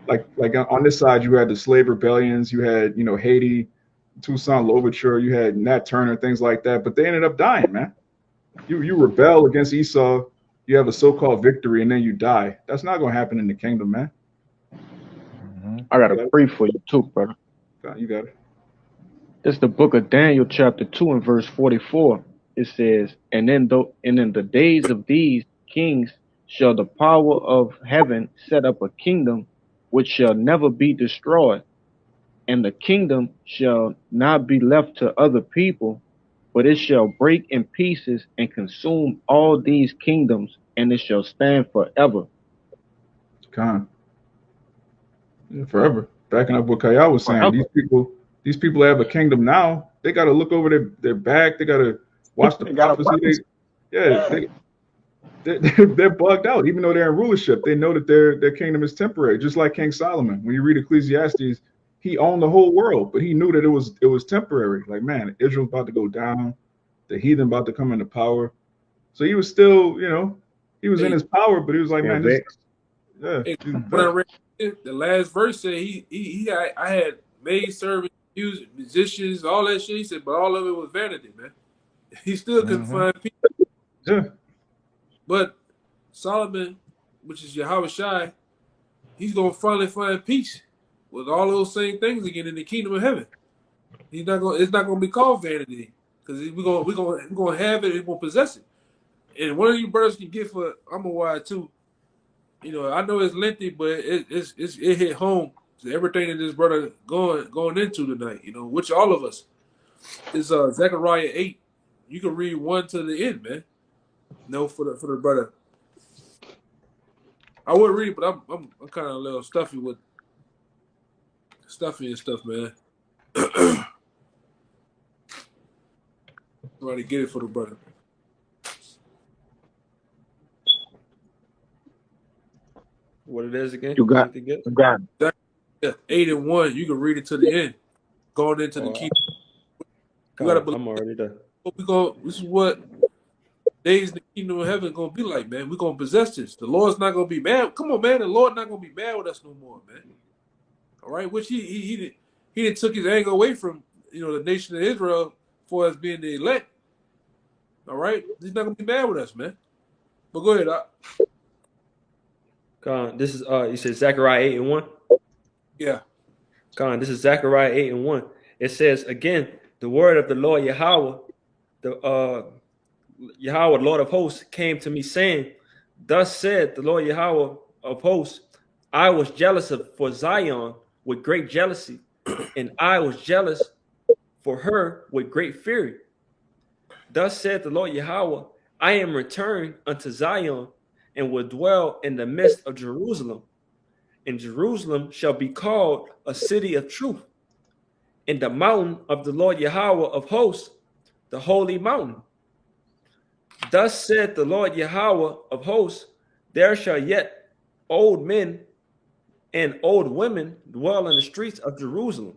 like on this side, you had the slave rebellions, you had, Haiti, Toussaint Louverture, you had Nat Turner, things like that, but they ended up dying, man. You rebel against Esau, you have a so-called victory, and then you die. That's not going to happen in the kingdom, man. I got a brief for you too, brother. You got it. This is the book of Daniel, chapter 2 and verse 44. It says, and in the days of these kings shall the power of heaven set up a kingdom which shall never be destroyed, and the kingdom shall not be left to other people, but it shall break in pieces and consume all these kingdoms, and it shall stand forever. Forever. Backing up what Kaya was saying, these people that have a kingdom now, they got to look over their back. They got to watch the They got a prophecy. They're bugged out. Even though they're in rulership, they know that their kingdom is temporary. Just like King Solomon. When you read Ecclesiastes, he owned the whole world, but he knew that it was temporary. Like, man, Israel's about to go down. The heathen about to come into power. So he was still, you know, he was in his power, but he was like, man, this, Hey, when I read it, the last verse said I had maid servants, music, musicians, all that shit. He said, but all of it was vanity, man. He still couldn't find people. Yeah. But Solomon, which is Yahweh Shai, he's gonna finally find peace with all those same things again in the kingdom of heaven. He's not gonna. It's not gonna be called vanity because we're gonna have it. We're gonna possess it. And one of you brothers can get for I'm a wide too. You know, I know it's lengthy, but it hit home to everything that this brother going into tonight. You know, which all of us is Zechariah 8. You can read 1 to the end, man. No, for the brother. I would read, but I'm kind of a little stuffy and stuff, man. Trying to get it for the brother. What it is again? You got Yeah, 8 and 1. You can read it to the end. Going into the kingdom. You gotta believe. I'm already there. This is what days in the kingdom of heaven gonna be like, man. We're gonna possess this. The Lord's not gonna be mad. Come on, man. The Lord not gonna be mad with us no more, man. All right, which he didn't took his anger away from, you know, the nation of Israel for us being the elect. All right, he's not gonna be mad with us, man. But go ahead, This is you said Zechariah 8 and 1. Yeah. This is Zechariah 8 and 1. It says again, the word of the Lord Yahweh, the Yahweh, Lord of hosts, came to me saying, thus said the Lord Yahweh of hosts, I was jealous for Zion with great jealousy, and I was jealous for her with great fury. Thus said the Lord Yahweh, I am returned unto Zion, and will dwell in the midst of Jerusalem. And Jerusalem shall be called a city of truth, and the mountain of the Lord Yahweh of hosts, the holy mountain. Thus said the Lord Yahweh of hosts, there shall yet old men and old women dwell in the streets of Jerusalem,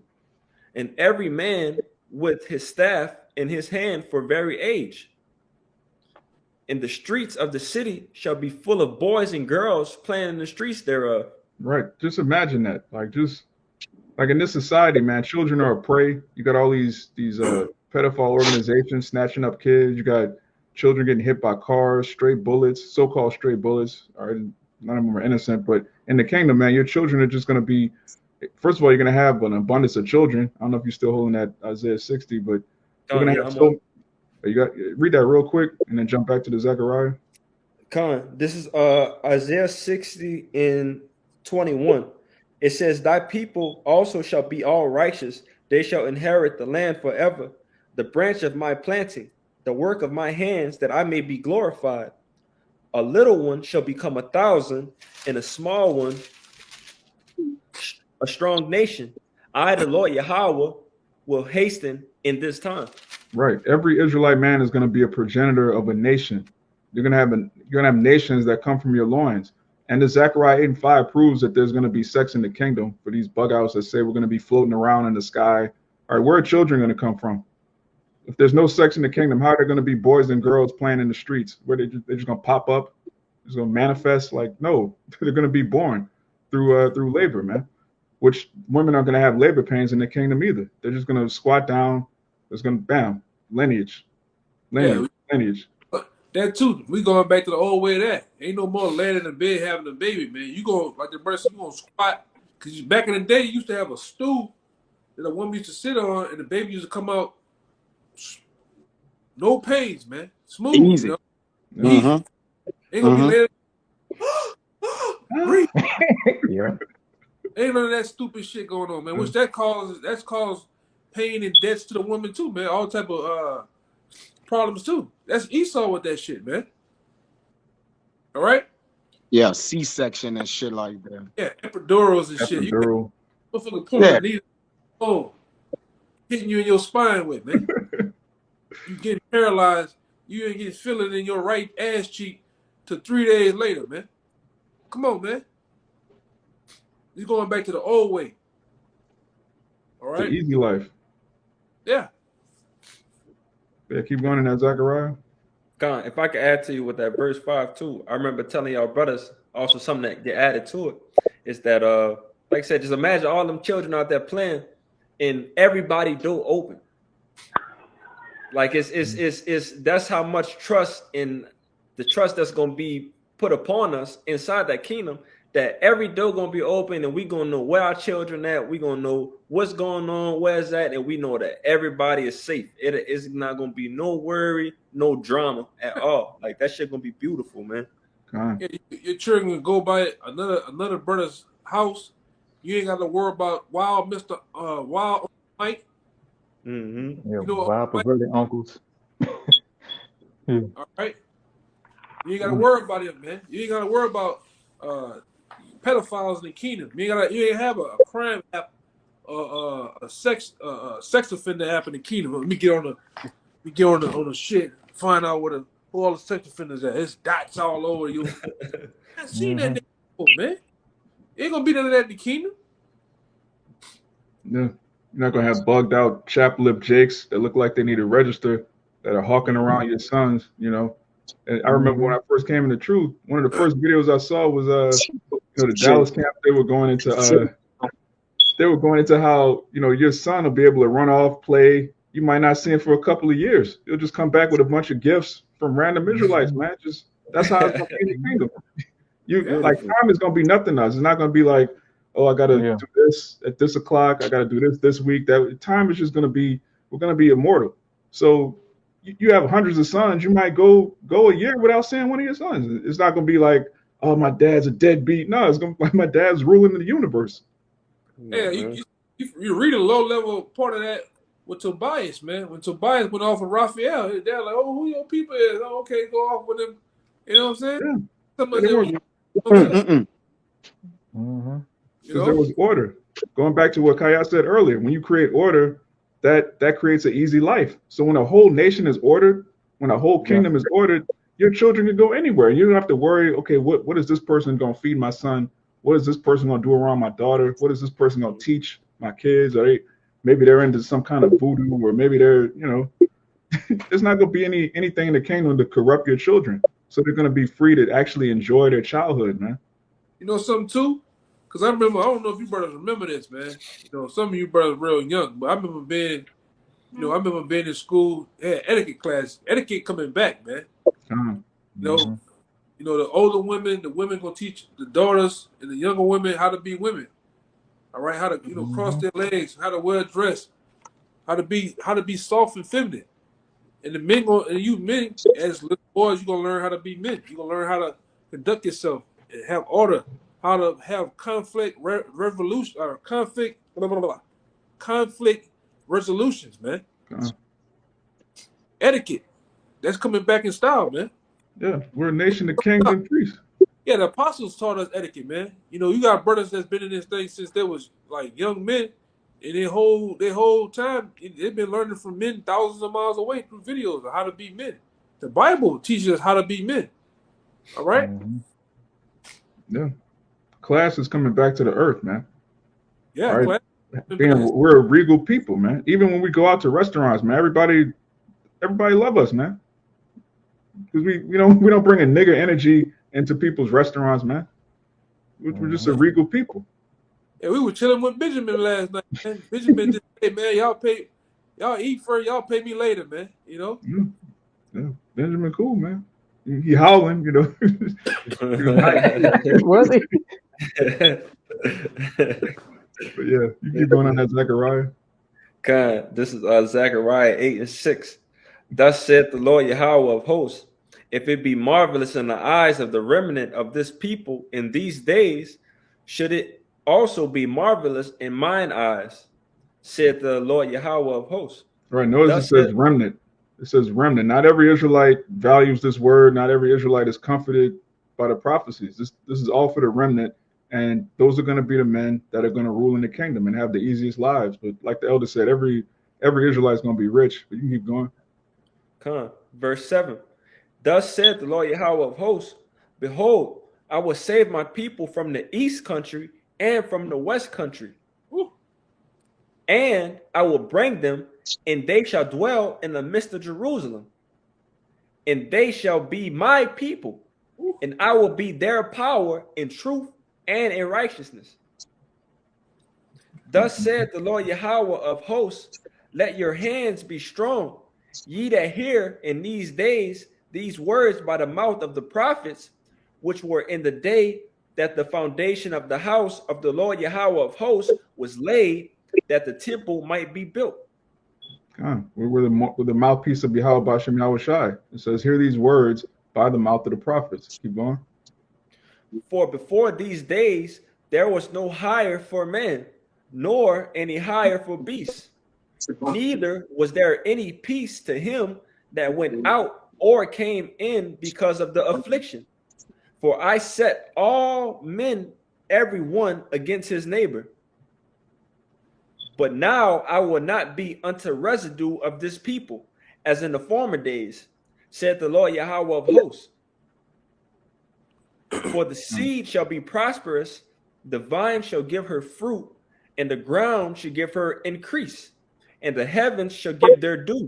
and every man with his staff in his hand for very age. And the streets of the city shall be full of boys and girls playing in the streets thereof. Right. Just imagine that. Like in this society, man, children are a prey. You got all these pedophile organizations snatching up kids. You got children getting hit by cars, stray bullets, so-called stray bullets. All right, none of them are innocent, but in the kingdom, man, your children are just going to be. First of all, you're going to have an abundance of children. I don't know if you're still holding that Isaiah 60, but you're going to have read that real quick and then jump back to the Zechariah. This is Isaiah 60 and 21. It says, thy people also shall be all righteous. They shall inherit the land forever. The branch of my planting, the work of my hands, that I may be glorified. A little one shall become 1,000, and a small one a strong nation. I, the Lord Yahweh, will hasten in this time. Right. Every Israelite man is going to be a progenitor of a nation. You're going to have nations that come from your loins. And the Zechariah 8 and 5 proves that there's going to be sex in the kingdom for these bug outs that say we're going to be floating around in the sky. All right, where are children going to come from? If there's no sex in the kingdom, how are there going to be boys and girls playing in the streets? Where they're just going to pop up? It's going to manifest? Like, no, they're going to be born through labor, man. Which women aren't going to have labor pains in the kingdom either. They're just going to squat down. It's going to, bam, lineage. That too. We going back to the old way of that. Ain't no more laying in the bed having a baby, man. You go like the person, you gonna squat. Cause back in the day, you used to have a stool that a woman used to sit on, and the baby used to come out no pains, man. Smooth. Easy. You know? Easy. Ain't gonna be laying. Yeah. Ain't none of that stupid shit going on, man. Which that's caused pain and deaths to the woman too, man. All type of problems too. That's Esau with that shit, man. All right. Yeah, C-section and shit like that. Yeah, epidurals and shit. Epidural. You motherfucker pulling the needle. Oh, hitting you in your spine with, man. You getting paralyzed. You ain't getting feeling in your right ass cheek till 3 days later, man. Come on, man. He's going back to the old way. All The right? easy life. Yeah. Yeah, keep going in that Zechariah. Con, if I could add to you with that verse 5 too, I remember telling y'all brothers also something that get added to it is that like I said, just imagine all them children out there playing and everybody door open. Like it's that's how much trust in the trust that's gonna be put upon us inside that kingdom, that every door gonna be open and we gonna know where our children at, we gonna know what's going on, where's that, and we know that everybody is safe. It is not gonna be no worry, no drama at all. Like that shit gonna be beautiful, man. Yeah, your children can go by another brother's house. You ain't got to worry about wild Mr. Wild Mike. Mm-hmm. Yeah, You know, wild Mike, perverted uncles. Yeah. all right? You ain't got to worry about him, man. You ain't got to worry about pedophiles in the kingdom. You ain't have a crime app, a sex offender app in the kingdom. Let me get on the shit. Find out who all the sex offenders at. There's dots all over you. I seen that nigga before, man. Ain't gonna be none of that in the kingdom. Yeah. You're not gonna have bugged out chap lip jakes that look like they need to register that are hawking around your sons, you know. And I remember when I first came into truth, one of the first videos I saw was the Dallas camp. They were going into how, your son will be able to run off, play. You might not see him for a couple of years. He'll just come back with a bunch of gifts from random Israelites, man. Just that's how it's gonna be in the kingdom. Like time is gonna be nothing else. It's not gonna be like, oh, I gotta do this at this o'clock. I gotta do this week. That time is just gonna be. We're gonna be immortal. So you have hundreds of sons. You might go a year without seeing one of your sons. It's not gonna be like, oh, my dad's a deadbeat. No, it's gonna be like my dad's ruling the universe. Yeah, you read a low level part of that with Tobias, man. When Tobias went off with Raphael, they're like, oh, who your people is? Oh, okay, go off with them. You know what I'm saying? Yeah. Some of them. Because there was order. Going back to what Kaya said earlier, when you create order, that creates an easy life. So when a whole nation is ordered, when a whole kingdom is ordered, your children can go anywhere. You don't have to worry, okay, what is this person going to feed my son? What is this person going to do around my daughter? What is this person going to teach my kids? Maybe they're into some kind of voodoo, or maybe they're, there's not going to be anything in the kingdom to corrupt your children. So they're going to be free to actually enjoy their childhood, man. You know something too? Because I don't know if you brothers remember this, man. Some of you brothers real young, but I remember being in school, had etiquette class, etiquette coming back, man. The older women, the women gonna teach the daughters and the younger women how to be women. All right, how to cross their legs, how to wear a dress, how to be soft and feminine. And the men you men as little boys, you're gonna learn how to be men. You're gonna learn how to conduct yourself and have order, how to have conflict resolutions, man. Etiquette. That's coming back in style, man. Yeah, we're a nation of kings and priests. Yeah, the apostles taught us etiquette, man. You got brothers that's been in this thing since they was like young men, and their whole time they've been learning from men thousands of miles away through videos of how to be men. The Bible teaches us how to be men. All right. Yeah, class is coming back to the earth, man. Yeah, right? We're a regal people, man. Even when we go out to restaurants, man, everybody love us, man. Because we don't bring a nigger energy into people's restaurants, man. We're just a regal people. Yeah, we were chilling with Benjamin last night, man. Benjamin just said, man, y'all eat first, y'all pay me later, man. Yeah, Benjamin cool, man. He howling, Was he? But yeah, you keep going on that Zechariah. God, this is Zechariah 8:6. Thus saith the Lord Yahweh of hosts, if it be marvelous in the eyes of the remnant of this people in these days, should it also be marvelous in mine eyes, saith the Lord Yahweh of hosts. Right, notice it says remnant. It says remnant. Not every Israelite values this word. Not every Israelite is comforted by the prophecies. This is all for the remnant. And those are going to be the men that are going to rule in the kingdom and have the easiest lives. But like the elder said, every every Israelite's gonna be rich. But you keep going. Verse 7. Thus said the Lord Yahweh of hosts, behold, I will save my people from the east country and from the west country. Woo. And I will bring them, and they shall dwell in the midst of Jerusalem. And they shall be my people, and I will be their power in truth and in righteousness. Thus said the Lord Yahweh of hosts, let your hands be strong, ye that hear in these days these words by the mouth of the prophets, which were in the day that the foundation of the house of the Lord Yahweh of hosts was laid, that the temple might be built. We're the mouthpiece of Yahweh Bashem Yahweh Shai. It says, hear these words by the mouth of the prophets. Keep going. For before these days there was no hire for men, nor any hire for beasts. Neither was there any peace to him that went out or came in because of the affliction. For I set all men, every one against his neighbor. But now I will not be unto residue of this people, as in the former days, said the Lord Yahweh of hosts. For the seed shall be prosperous, the vine shall give her fruit, and the ground shall give her increase, and the heavens shall give their due.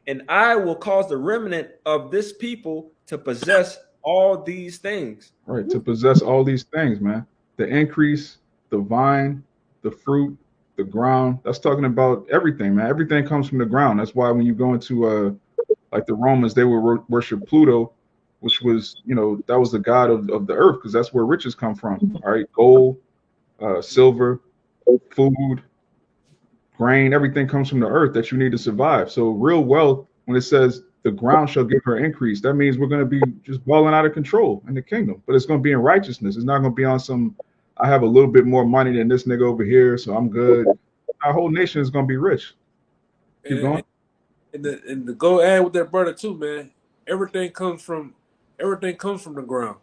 And I will cause the remnant of this people to possess all these things. Right, to possess all these things, man. The increase, the vine, the fruit, the ground. That's talking about everything, man. Everything comes from the ground. That's why when you go into like the Romans, they would worship Pluto, which was, that was the god of the earth, because that's where riches come from. All right, gold, silver, food, grain, everything comes from the earth that you need to survive. So real wealth, when it says the ground shall give her increase, that means we're going to be just balling out of control in the kingdom, but it's going to be in righteousness. It's not going to be on some, I have a little bit more money than this nigga over here, so I'm good. Our whole nation is going to be rich. Keep going. And to go add with that brother too, man, everything comes from the ground.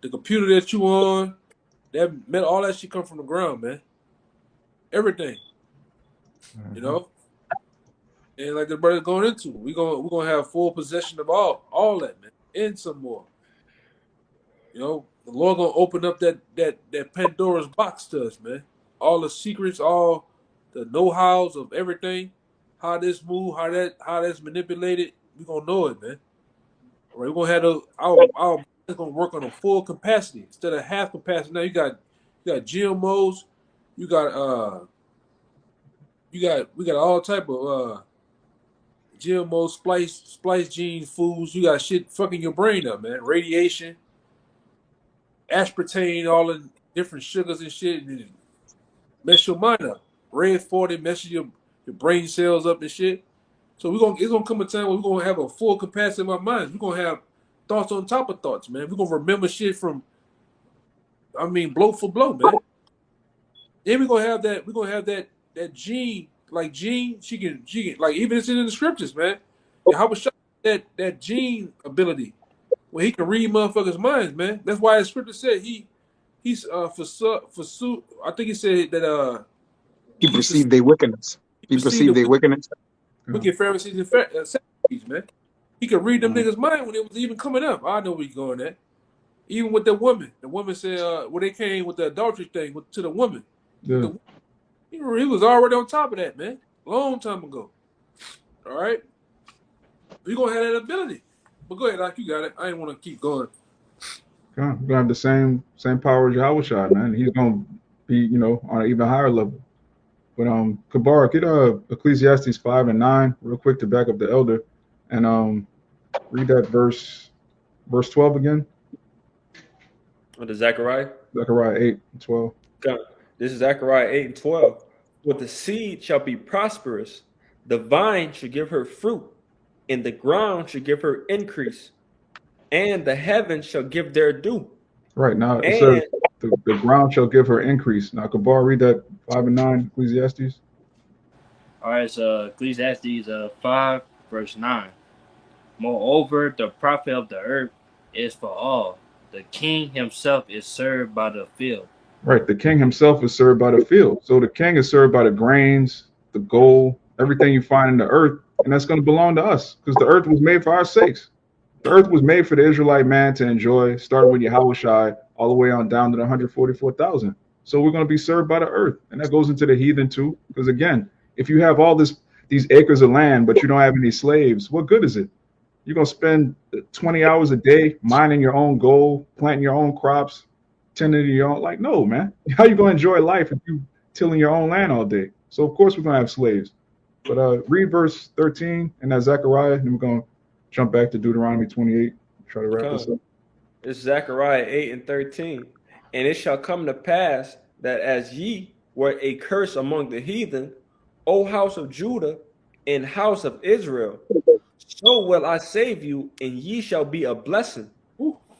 The computer that you on, all that shit comes from the ground, man. Everything. And like the brother going into, we're gonna have full possession of all that, man, and some more. The Lord gonna open up that Pandora's box to us, man. All the secrets, all the know-hows of everything, how this move, how that's manipulated, we gonna know it, man. All right, we're gonna have our mind is gonna work on a full capacity instead of half capacity. Now you got GMOs, we got all type of GMO splice gene foods. You got shit fucking your brain up, man. Radiation, aspartame, all the different sugars and shit, and it mess your mind up. Red 40 messes your brain cells up and shit. So it's gonna come a time where we're gonna have a full capacity of our minds. We're gonna have thoughts on top of thoughts, man. We're gonna remember shit from, blow for blow, man. Then we're gonna have that gene. Like gene, she can like, even it's in the scriptures, man. How was that gene ability where he can read motherfuckers' minds, man. That's why the scripture said he's for I think he said that he perceived their wickedness. He perceived their wickedness. Wicked Pharisees and Sadducees, man. He could read them niggas' mind when it was even coming up. I know where he's going at. Even with the woman said when they came with the adultery thing to the woman. Yeah. He was already on top of that, man. Long time ago. All right? We're going to have that ability. But go ahead, Doc. You got it. I didn't want to keep going. We're going to have the same power as Yahweh Shai, man. He's going to be, on an even higher level. But Kabar, get Ecclesiastes 5 and 9 real quick to back up the elder. And read that verse 12 again. What is Zechariah? Zechariah 8 and 12. Okay. This is Zechariah 8 and 12. For the seed shall be prosperous, the vine shall give her fruit, and the ground shall give her increase, and the heavens shall give their due. Right, now it says the ground shall give her increase. Now, Kabar, read that 5 and 9, Ecclesiastes. All right, so Ecclesiastes 5, verse 9. Moreover, the profit of the earth is for all. The king himself is served by the field. Right, the king himself is served by the field. So the king is served by the grains, the gold, everything you find in the earth, and that's going to belong to us because the earth was made for our sakes. The earth was made for the Israelite man to enjoy, starting with Yahushua all the way on down to the 144,000. So we're going to be served by the earth, and that goes into the heathen too. Because again, if you have all these acres of land, but you don't have any slaves, what good is it? You're going to spend 20 hours a day mining your own gold, planting your own crops, tending to your own. Like, no, man. How you going to enjoy life if you tilling your own land all day? So of course we're going to have slaves. But read verse 13 in that Zechariah, and we're going to jump back to Deuteronomy 28. Try to wrap this up. It's Zechariah 8 and 13. And it shall come to pass that as ye were a curse among the heathen, O house of Judah and house of Israel, so will I save you, and ye shall be a blessing.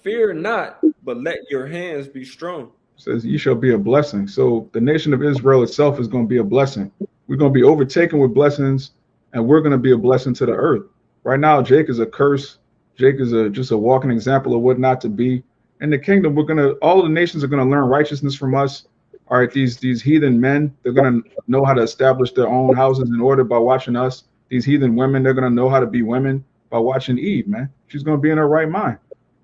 Fear not, but let your hands be strong. It says, ye shall be a blessing. So the nation of Israel itself is going to be a blessing. We're going to be overtaken with blessings, and we're going to be a blessing to the earth. Right now, Jake is a curse. Jake is just a walking example of what not to be. In the kingdom, all of the nations are going to learn righteousness from us. All right, these heathen men, they're going to know how to establish their own houses in order by watching us. These heathen women, they're going to know how to be women by watching Eve, man. She's going to be in her right mind.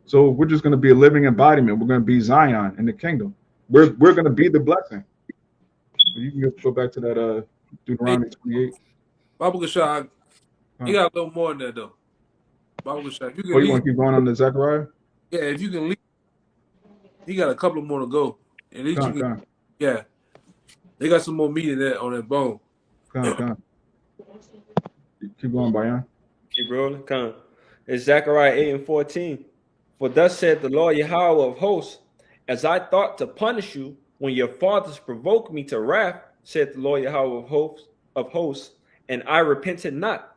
So we're just going to be a living embodiment. We're going to be Zion in the kingdom. We're going to be the blessing. You can go back to that Deuteronomy 28. Baba Gashad, you got a little more than that, though. Baba Gashad, you want to keep going on the Zechariah? Yeah, if you can leave, he got a couple more to go. At least yeah. They got some more meat in that on that bone. Keep going, Bayan. Keep rolling. Come. It's Zechariah 8 and 14. For thus said the Lord Yahweh of hosts, as I thought to punish you when your fathers provoked me to wrath, said the Lord Yahweh of hosts, and I repented not.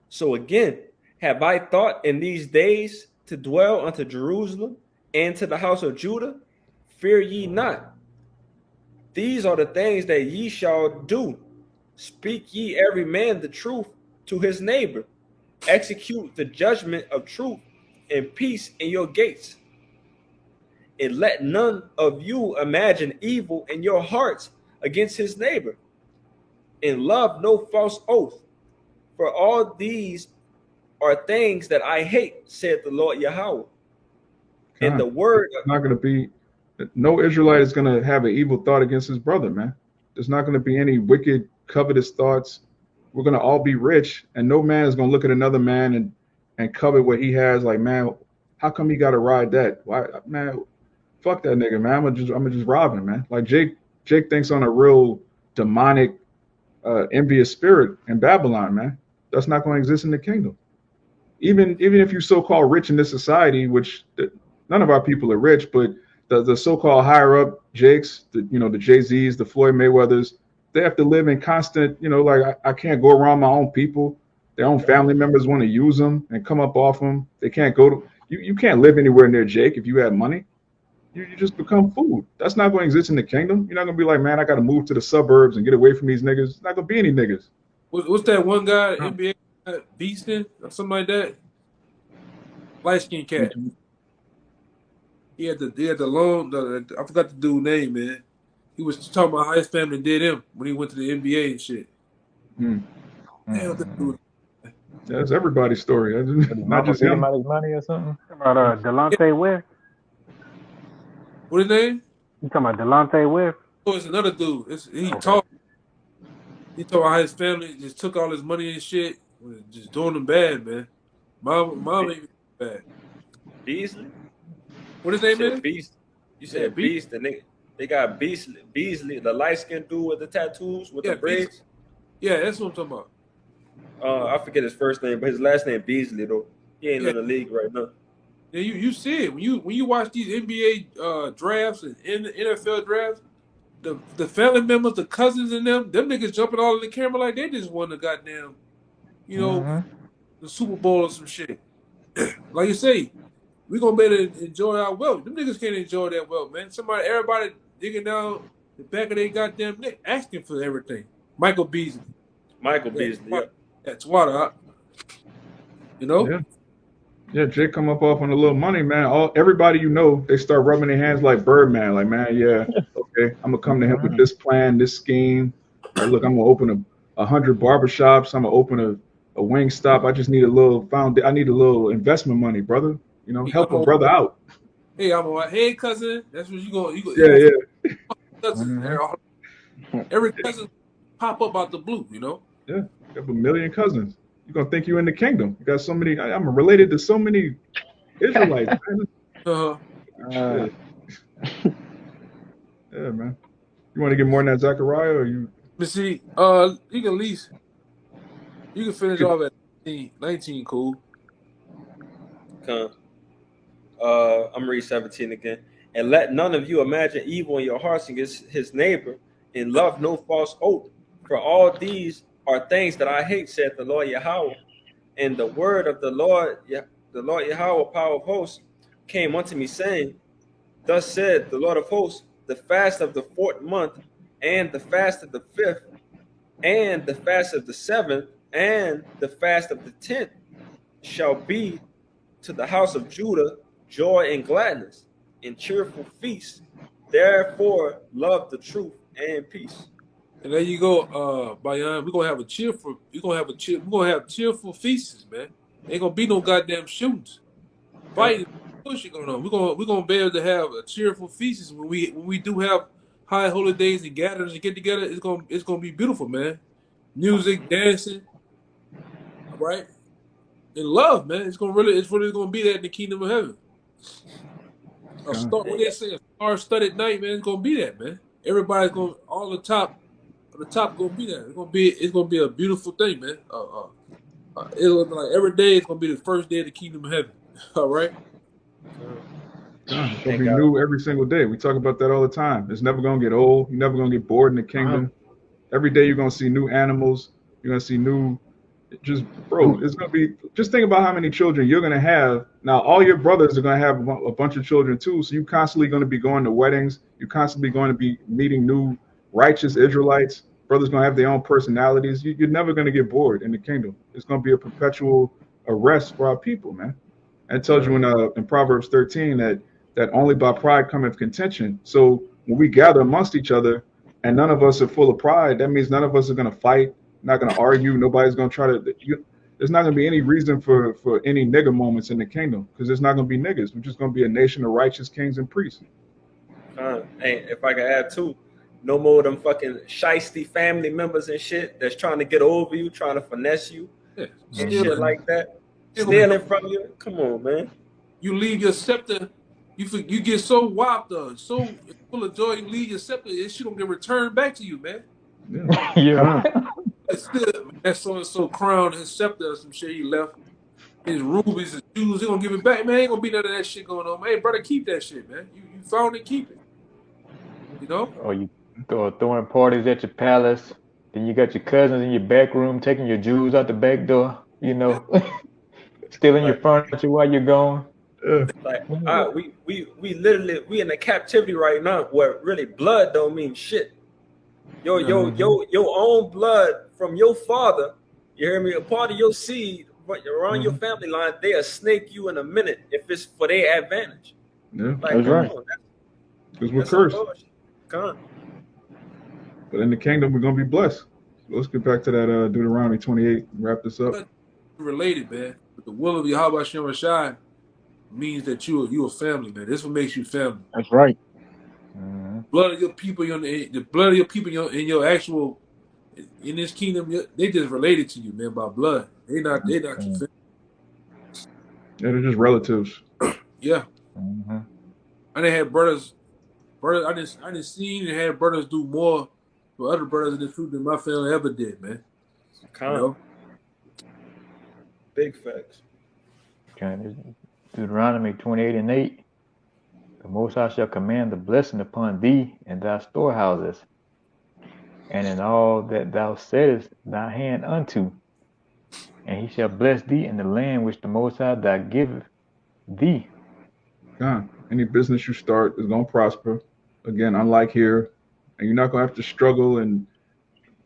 So again, have I thought in these days to dwell unto Jerusalem and to the house of Judah? Fear ye not. These are the things that ye shall do. Speak ye every man the truth to his neighbor. Execute the judgment of truth and peace in your gates. And let none of you imagine evil in your hearts against his neighbor. And love no false oath. For all these are things that I hate, said the Lord Yahweh. And the word it's not going to be, no Israelite is going to have an evil thought against his brother, man. There's not going to be any wicked, covetous thoughts. We're going to all be rich, and no man is going to look at another man and covet what he has. Like, man, how come he got to ride that? Why, man? Fuck that nigga, man. I'm gonna just rob him, man. Like Jake thinks on a real demonic, envious spirit in Babylon, man. That's not going to exist in the kingdom. Even if you're so-called rich in this society, which none of our people are rich, but the so-called higher up Jakes, the Jay-Z's, the Floyd Mayweathers, they have to live in constant, like I can't go around my own people. Their own family members want to use them and come up off them. They can't go to you can't live anywhere near Jake if you have money. You just become food. That's not going to exist in the kingdom. You're not going to be like, man, I got to move to the suburbs and get away from these niggas. It's not going to be any niggas. What's that one guy, NBA Beaston or something like that? Light-skinned cat. He had the long, I forgot the dude's name, man. He was talking about how his family did him when he went to the NBA and shit. Damn, that dude. That's everybody's story. Not just him. Somebody's money or something. About Delonte West. What his name? You talking about Delonte West? Oh, it's another dude. He talked about how his family just took all his money and shit, just doing them bad, man. Mom ain't bad. Beasley? What his name is? Beast. You said Beast. They got Beasley, the light-skinned dude with the tattoos with the braids. Beasley. Yeah, that's what I'm talking about. I forget his first name, but his last name Beasley though. He ain't in the league right now. Yeah, you see it when you watch these NBA drafts and NFL drafts. The family members, the cousins, and them niggas jumping all in the camera like they just won the goddamn, the Super Bowl or some shit. Like you say, we gonna be able to enjoy our wealth. Them niggas can't enjoy that wealth, man. Everybody digging down the back of their goddamn neck, asking for everything. Michael Beasley. Yeah. That's water. Yeah, Jake come up off on a little money, man. Everybody they start rubbing their hands like Birdman. Like, man, yeah, okay, I'm gonna come to him with this plan, this scheme. Like, look, I'm gonna open 100 barbershops. I'm gonna open a wing stop. I just need a little I need a little investment money, brother. You know, Hey, help a brother out. Hey, I'm all right. Hey, cousin. That's what you going. Yeah, yeah, Cousins. Every cousin pop up out the blue. You know. yeah. You have a million cousins. You're gonna think you're in the kingdom. You got so many. I'm related to so many Israelites. Man. Uh, Yeah, man. You want to get more than that, Zechariah, or you? But see, you can at least you can finish off at 19. Cool. I'm reading 17 again. And let none of you imagine evil in your hearts against his neighbor, and love no false oath. For all these are things that I hate, said the Lord Yahweh. And the word of the Lord Yahweh, power of hosts, came unto me, saying, Thus said the Lord of hosts, the fast of the 4th month, and the fast of the 5th, and the fast of the 7th, and the fast of the 10th shall be to the house of Judah joy and gladness, and cheerful feasts. Therefore, love the truth and peace. And there you go, Bayan. We're gonna have cheerful feasts, man. Ain't gonna be no goddamn shootings. Fighting, pushing going on. We're gonna be able to have a cheerful feasts when we do have high holy days and gatherings and get together. It's gonna be beautiful, man. Music, dancing, all right, and love, man. It's really gonna be that in the kingdom of heaven. What they say, a star-studded night, man. It's gonna be that, man. Everybody's gonna the top gonna be that. It's gonna be a beautiful thing, man. It'll be like every day. It's gonna be the first day of the kingdom of heaven. All right. It's gonna be new every single day. We talk about that all the time. It's never gonna get old. You're never gonna get bored in the kingdom. Every day you're gonna see new animals. You're gonna see new. It's gonna be. Just think about how many children you're gonna have. Now, all your brothers are gonna have a bunch of children too. So you're constantly gonna be going to weddings. You're constantly going to be meeting new righteous Israelites. Brothers gonna have their own personalities. You're never gonna get bored in the kingdom. It's gonna be a perpetual arrest for our people, man. And it tells you in Proverbs 13 that only by pride cometh contention. So when we gather amongst each other and none of us are full of pride, that means none of us are gonna fight. Not going to argue. Nobody's going to try to. There's not going to be any reason for any nigger moments in the kingdom because there's not going to be niggas. We're just going to be a nation of righteous kings and priests. Hey, if I can add too, no more of them fucking shiesty family members and shit that's trying to get over you, trying to finesse you, and shit like that. Stealing from you. Come on, man. You leave your scepter. You get so whopped up, so full of joy. You leave your scepter. She don't get returned back to you, man. Yeah. It's still, that so-and-so crown, his scepter or some shit he left, his rubies, his jewels, he gonna give it back, man. Ain't gonna be none of that shit going on, man. Hey, brother, keep that shit, man. You found it, keep it. You know? Or you throwing parties at your palace, then you got your cousins in your back room taking your jewels out the back door, you know, stealing your furniture while you're gone. We literally in a captivity right now where really blood don't mean shit. Your own blood from your father, you hear me? A part of your seed, but around your family line, they'll snake you in a minute if it's for their advantage. Yeah, that's right. Because we're cursed. But in the kingdom, we're gonna be blessed. So let's get back to that Deuteronomy 28 and wrap this up. Related, man. But the will of Yahweh Shem Rashai means that you a family, man. This is what makes you family. That's right. Blood of your people, the blood of your people in your actual in this kingdom, they just related to you, man, by blood. They not your family. Yeah, they're just relatives. Yeah. I didn't have brothers. I didn't see and had brothers do more for other brothers in the truth than my family ever did, man. You know? Big facts. Deuteronomy 28:8. The Most High shall command the blessing upon thee and thy storehouses, and in all that thou settest thy hand unto. And he shall bless thee in the land which the Most High thy giveth thee. God, any business you start is going to prosper. Again, unlike here, and you're not going to have to struggle. And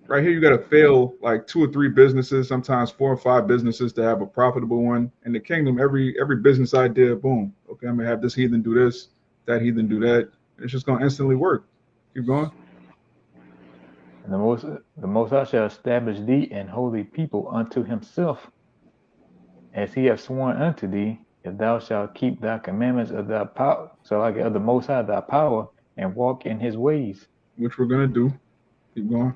right here, you got to fail like 2 or 3 businesses, sometimes 4 or 5 businesses to have a profitable one. In the kingdom, every business idea, boom. Okay, I'm going to have this heathen do this, that heathen do that. It's just going to instantly work. Keep going. The Most High shall establish thee an holy people unto himself, as he hath sworn unto thee, if thou shalt keep thy commandments of thy power, so like of the Most High thy power, and walk in his ways. Which we're gonna do. Keep going.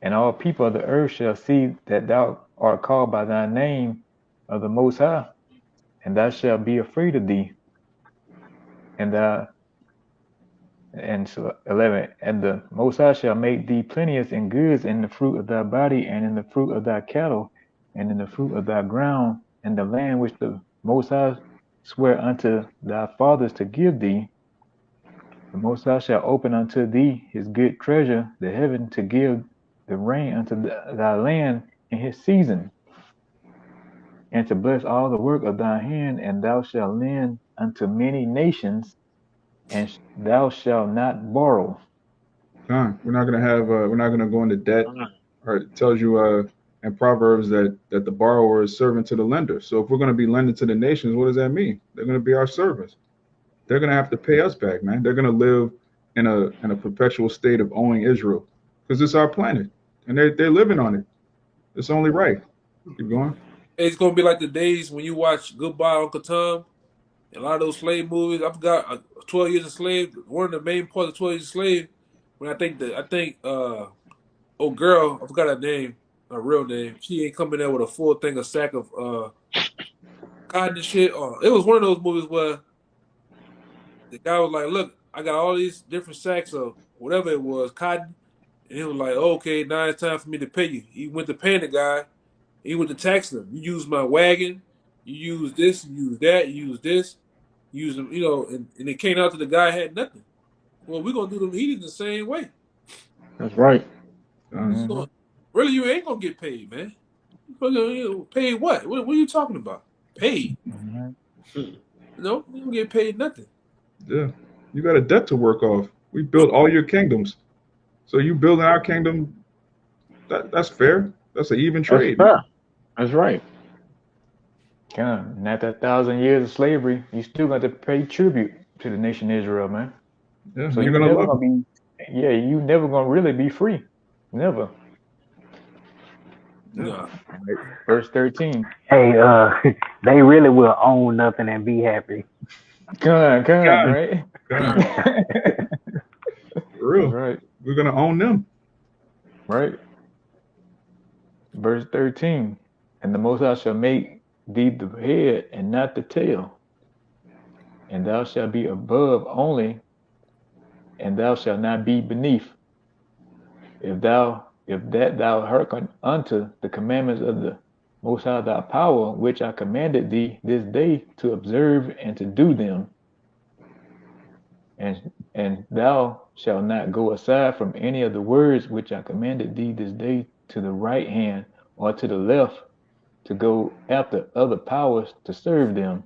And all people of the earth shall see that thou art called by thy name of the Most High, and thou shalt be afraid of thee. And so 11, and the Most High shall make thee plenteous in goods, in the fruit of thy body, and in the fruit of thy cattle, and in the fruit of thy ground, and the land which the Most High swear unto thy fathers to give thee. The Most High shall open unto thee his good treasure, the heaven, to give the rain unto thy land in his season, and to bless all the work of thy hand, and thou shalt lend unto many nations, and thou shalt not borrow. We're not gonna go into debt. Or it tells you in Proverbs that the borrower is servant to the lender. So if we're gonna be lending to the nations, what does that mean? They're gonna be our servants. They're gonna have to pay us back, man. They're gonna live in a perpetual state of owing Israel, because it's our planet, and they're living on it. It's only right. Keep going. It's gonna be like the days when you watch Goodbye Uncle Tom. A lot of those slave movies. I forgot 12 Years a Slave. One of the main parts of 12 Years a Slave. When I think oh girl, I forgot her name, her real name. She ain't coming there with a full thing, a sack of cotton and shit. It was one of those movies where the guy was like, "Look, I got all these different sacks of whatever it was, cotton," and he was like, "Okay, now it's time for me to pay you." He went to pay the guy. He went to tax them. You use my wagon. You use this. You use that. You use this. Use them, and it came out to the guy had nothing. Well, we're gonna do them eating the same way. That's right. So, really, you ain't gonna get paid, man. Paid what? What are you talking about? Paid? No, you don't get paid nothing. Yeah, you got a debt to work off. We built all your kingdoms, so you building our kingdom. That's fair. That's an even trade. That's fair. That's right. And after 1,000 years of slavery, you still got to pay tribute to the nation Israel, man. Yeah, So you're you gonna never love gonna be, you never gonna really be free, never. No. Verse 13. Hey, they really will own nothing and be happy. Come on, right? For real. Right. We're gonna own them. Right. Verse 13. And the Most High shall make thee the head and not the tail, and thou shalt be above only, and thou shalt not be beneath. If that thou hearken unto the commandments of the Most High thy power, which I commanded thee this day to observe and to do them, and thou shalt not go aside from any of the words which I commanded thee this day to the right hand or to the left, to go after other powers to serve them.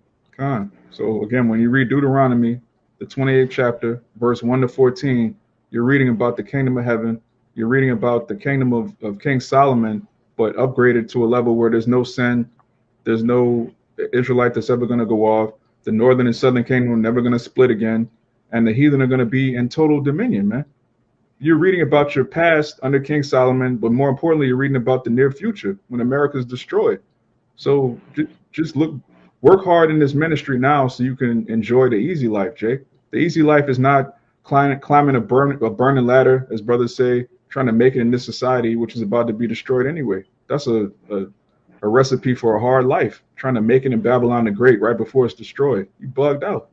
So again, when you read Deuteronomy, the 28th chapter, verse 1 to 14, you're reading about the kingdom of heaven. You're reading about the kingdom of King Solomon, but upgraded to a level where there's no sin, there's no Israelite that's ever going to go off. The northern and southern kingdom are never going to split again, and the heathen are going to be in total dominion, man. You're reading about your past under King Solomon, but more importantly, you're reading about the near future when America's destroyed. So just work hard in this ministry now so you can enjoy the easy life, Jake. The easy life is not climbing a burning ladder, as brothers say, trying to make it in this society, which is about to be destroyed anyway. That's a recipe for a hard life, trying to make it in Babylon the Great right before it's destroyed. You bugged out.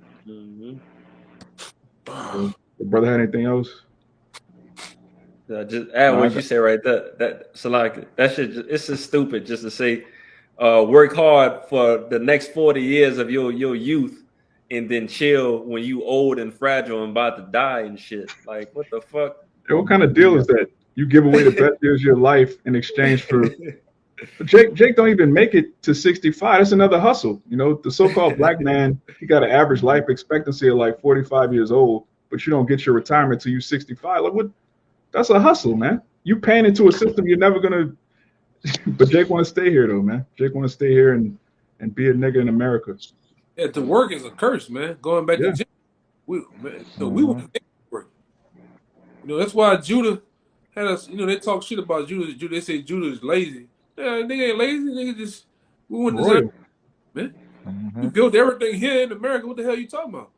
So, the brother had anything else? Just add what you say right there. That shit, it's just stupid just to say, work hard for the next 40 years of your youth and then chill when you old and fragile and about to die and shit. Like, what the fuck? Yeah, what kind of deal is that? You give away the best years of your life in exchange for... Jake don't even make it to 65. That's another hustle. The so-called black man, he got an average life expectancy of like 45 years old, but you don't get your retirement till you 65. Like, what? That's a hustle, man. You paying into a system you're never gonna. But Jake want to stay here though, man. Jake want to stay here and be a nigga in America. Yeah, to work is a curse, man. Going back to we want to work. That's why Judah had us, they talk shit about Judah. They say Judah is lazy. Yeah, nigga ain't lazy. Nigga just we wouldn't deserve Royal. it, man. Mm-hmm. We built everything here in America. What the hell you talking about?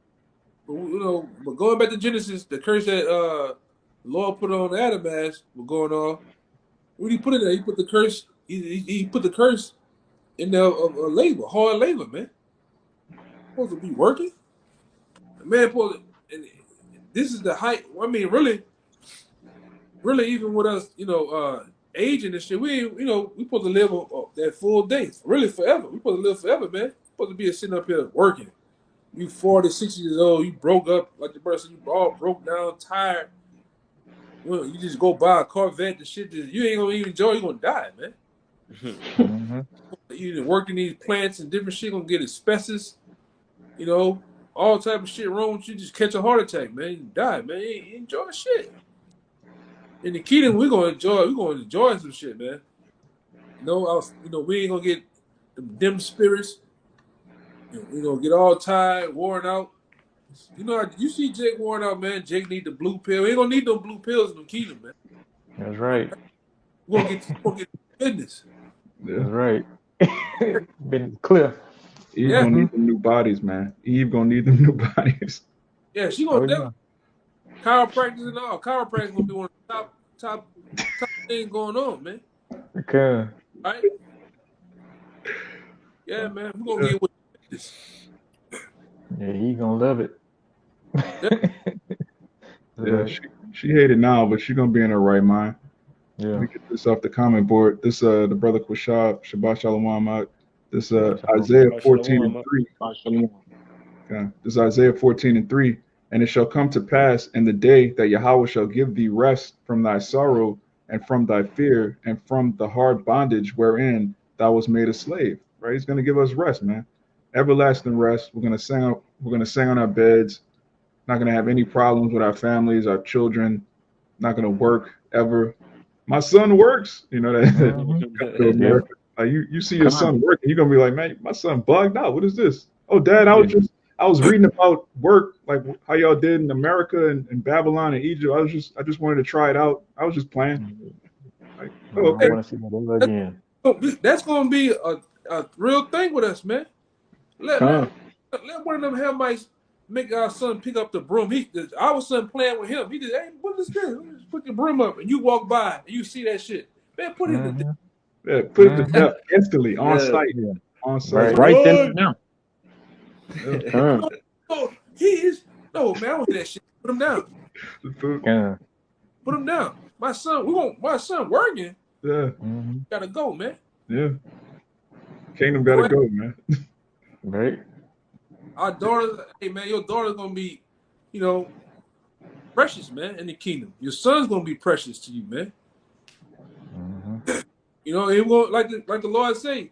But but going back to Genesis, the curse that the Lord put on Adam as was going on. What he put in there? He put the curse. He put the curse in there of labor, hard labor, man. Supposed to be working. Man, and this is the height. I mean, really, even with us, aging and shit, we supposed to live that full day, really forever. We supposed to live forever, man. Supposed to be sitting up here working. You 40, 60 years old, you broke up, like the person, you all broke down, tired. You just go buy a Corvette, the shit that you ain't gonna even enjoy, you're gonna die, man. Mm-hmm. You work in these plants and different shit, gonna get asbestos, all type of shit wrong with you, just catch a heart attack, man. You die, man. You ain't enjoy shit. In the kingdom, we're gonna enjoy some shit, man. We ain't gonna get them spirits. We're gonna get all tired, worn out. You see Jake worn out, man. Jake need the blue pill. He ain't gonna need no blue pills in the kingdom, man. That's right. We're gonna get business. That's right. Been clear. Eve gonna need them new bodies, man. Eve gonna need them new bodies. Yeah, she gonna chiropractic and all. Chiropractic gonna be one of the top things going on, man. Okay. Right? Yeah, man. We're gonna get with this. Yeah, he gonna love it. Yeah, she hate it now, but she gonna be in her right mind. Yeah. Let me get this off the comment board. This the brother Quashab, Shabbat Shalom. This Isaiah 14:3. Okay. This is Isaiah 14:3. And it shall come to pass in the day that Yahweh shall give thee rest from thy sorrow and from thy fear and from the hard bondage wherein thou was made a slave. Right? He's gonna give us rest, man. Everlasting rest. We're gonna sing on our beds. Not gonna have any problems with our families, our children. Not gonna work ever. My son works. You know that. Like you see your son working, you're gonna be like, man, my son bugged out. What is this? Oh, Dad, I was reading about work, like how y'all did in America and Babylon and Egypt. I just wanted to try it out. I was just playing. Like, okay. I want to see that again. That's gonna be a real thing with us, man. Let one of them Hamites make our son pick up the broom. Our son playing with him. He just, hey, what is this? Just put the broom up, and you walk by and you see that shit. Man, put it in the. Yeah, put it to death instantly on site. Yeah. On site. Right then and now. No, he is. No, man, I don't hear that shit. Put him down. Put him down. My son working. Yeah. Gotta go, man. Yeah. Kingdom gotta go, man. Right. Our daughters, hey man, your daughter's gonna be, precious, man, in the kingdom. Your son's gonna be precious to you, man. It won't like the Lord say.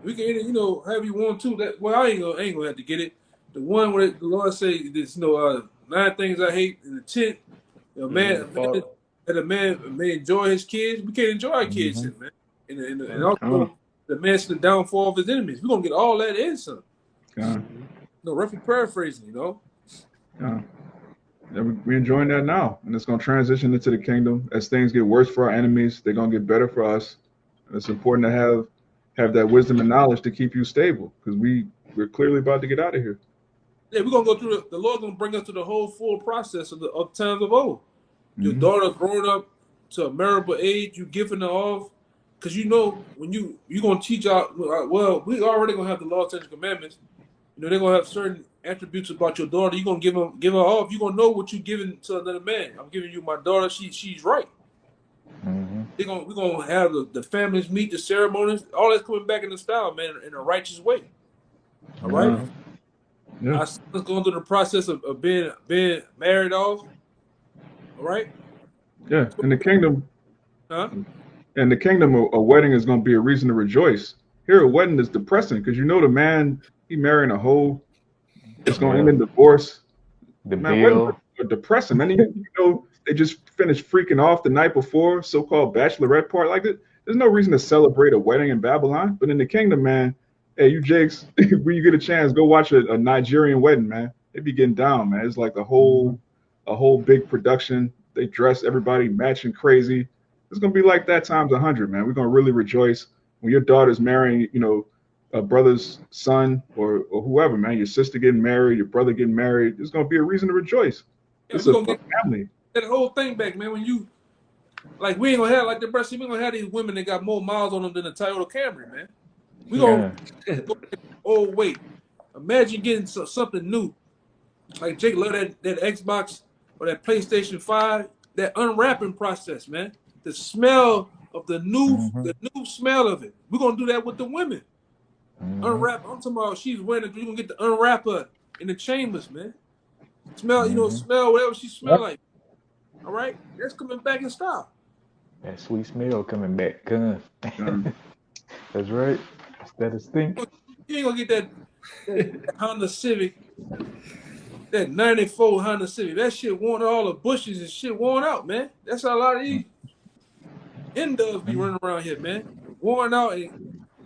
We can either, have you want to. I ain't gonna have to get it. The one where the Lord say this, 9 things I hate in the 10th. A man may enjoy his kids. We can't enjoy our kids, man. And also the man's the downfall of his enemies. We're gonna get all that in some. Roughly paraphrasing, Yeah, we're enjoying that now, and it's gonna transition into the kingdom. As things get worse for our enemies, they're gonna get better for us. And it's important to have that wisdom and knowledge to keep you stable, because we're clearly about to get out of here. Yeah, we're gonna go through the Lord's gonna bring us to the whole full process of times of old. Your daughter growing up to a marriable age, you giving her off, because when you're gonna teach out. Well, we already gonna have the law, statutes, commandments. They're gonna have certain attributes about your daughter. You're gonna give her off. You're gonna know what you're giving to another man. I'm giving you my daughter. She's right. We're gonna have the families meet, the ceremonies. All that's coming back in the style, man, in a righteous way. All right. Yeah. Our son's going through the process of being married off. All right. Yeah. In the kingdom. In the kingdom, a wedding is going to be a reason to rejoice. Here, a wedding is depressing because the man, he marrying a hoe. It's going to end in divorce. Weddings are depressing. Man, they just finished freaking off the night before, so-called bachelorette party. Like, there's no reason to celebrate a wedding in Babylon. But in the kingdom, man, hey, you Jakes, when you get a chance, go watch a Nigerian wedding, man. They be getting down, man. It's like a whole big production. They dress everybody matching crazy. It's gonna be like that times 100, man. We're gonna really rejoice when your daughter's marrying, a brother's son or whoever, man. Your sister getting married, your brother getting married. There's gonna be a reason to rejoice. Yeah, It's we a gonna get family. that whole thing back, man. When you like, we ain't gonna have like the breast. We ain't gonna have these women that got more miles on them than a Toyota Camry, man. We gonna go, oh wait, imagine getting something new. Like Jake love that Xbox or that PlayStation 5. That unwrapping process, man. The smell of the new smell of it. We're gonna do that with the women. Unwrap. I'm talking about she's wearing it. You're gonna get the unwrap her in the chambers, man. Smell, smell whatever she smell like. All right, that's coming back in style. That sweet smell coming back. That's right. Instead of stink. You ain't gonna get that Honda Civic, that 94 Honda Civic. That shit worn, all the bushes and shit worn out, man. That's how a lot of these N-dubs be running around here, man. Worn out. And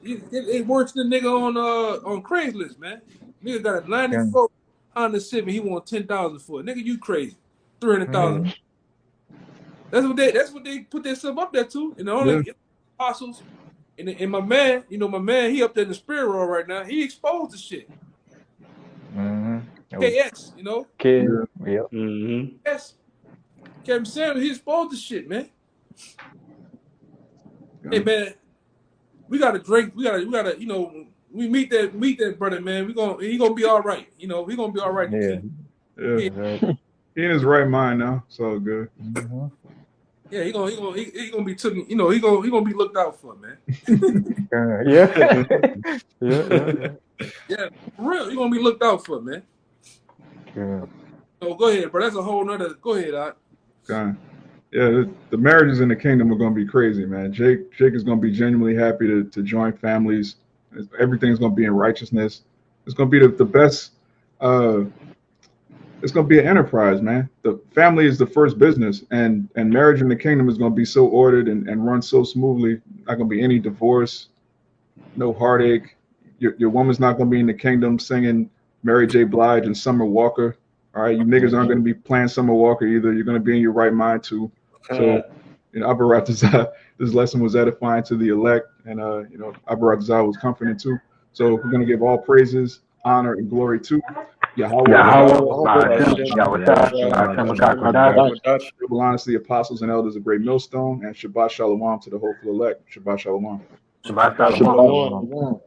it works the nigga on Craigslist, man. Nigga got a 94 Honda Civic. He want 10,000 for it. Nigga, you crazy. 300,000. That's what they put themselves up there to. And the only apostles and my man, he up there in the spirit world right now. He exposed the shit. KS, Yep. Yes. Kevin Samuel, he exposed the shit, man. Hey man, we gotta drink. We gotta. We meet that brother, man. He gonna be all right. We gonna be all right. Yeah. He in his right mind now. It's all good. Yeah, he gonna be taken. He gonna be looked out for, man. Yeah, for real. He gonna be looked out for, man. Go ahead, bro. That's a whole nother. Go ahead, Art. Yeah, the marriages in the kingdom are gonna be crazy, man. Jake is gonna be genuinely happy to join families. Everything's gonna be in righteousness. It's gonna be the best. It's gonna be an enterprise, man. The family is the first business, and marriage in the kingdom is gonna be so ordered and run so smoothly. Not gonna be any divorce, no heartache. Your woman's not gonna be in the kingdom singing Mary J. Blige and Summer Walker. All right, you niggas aren't gonna be playing Summer Walker either. You're gonna be in your right mind too. So, Abarat, this lesson was edifying to the elect, and Abarat was comforting too. So we're gonna give all praises, honor, and glory to Yahweh. Triple honors to the apostles and elders of Great Millstone, and Shabbat Shalom to the hopeful elect. Shabbat Shalom. Shabbat Shalom.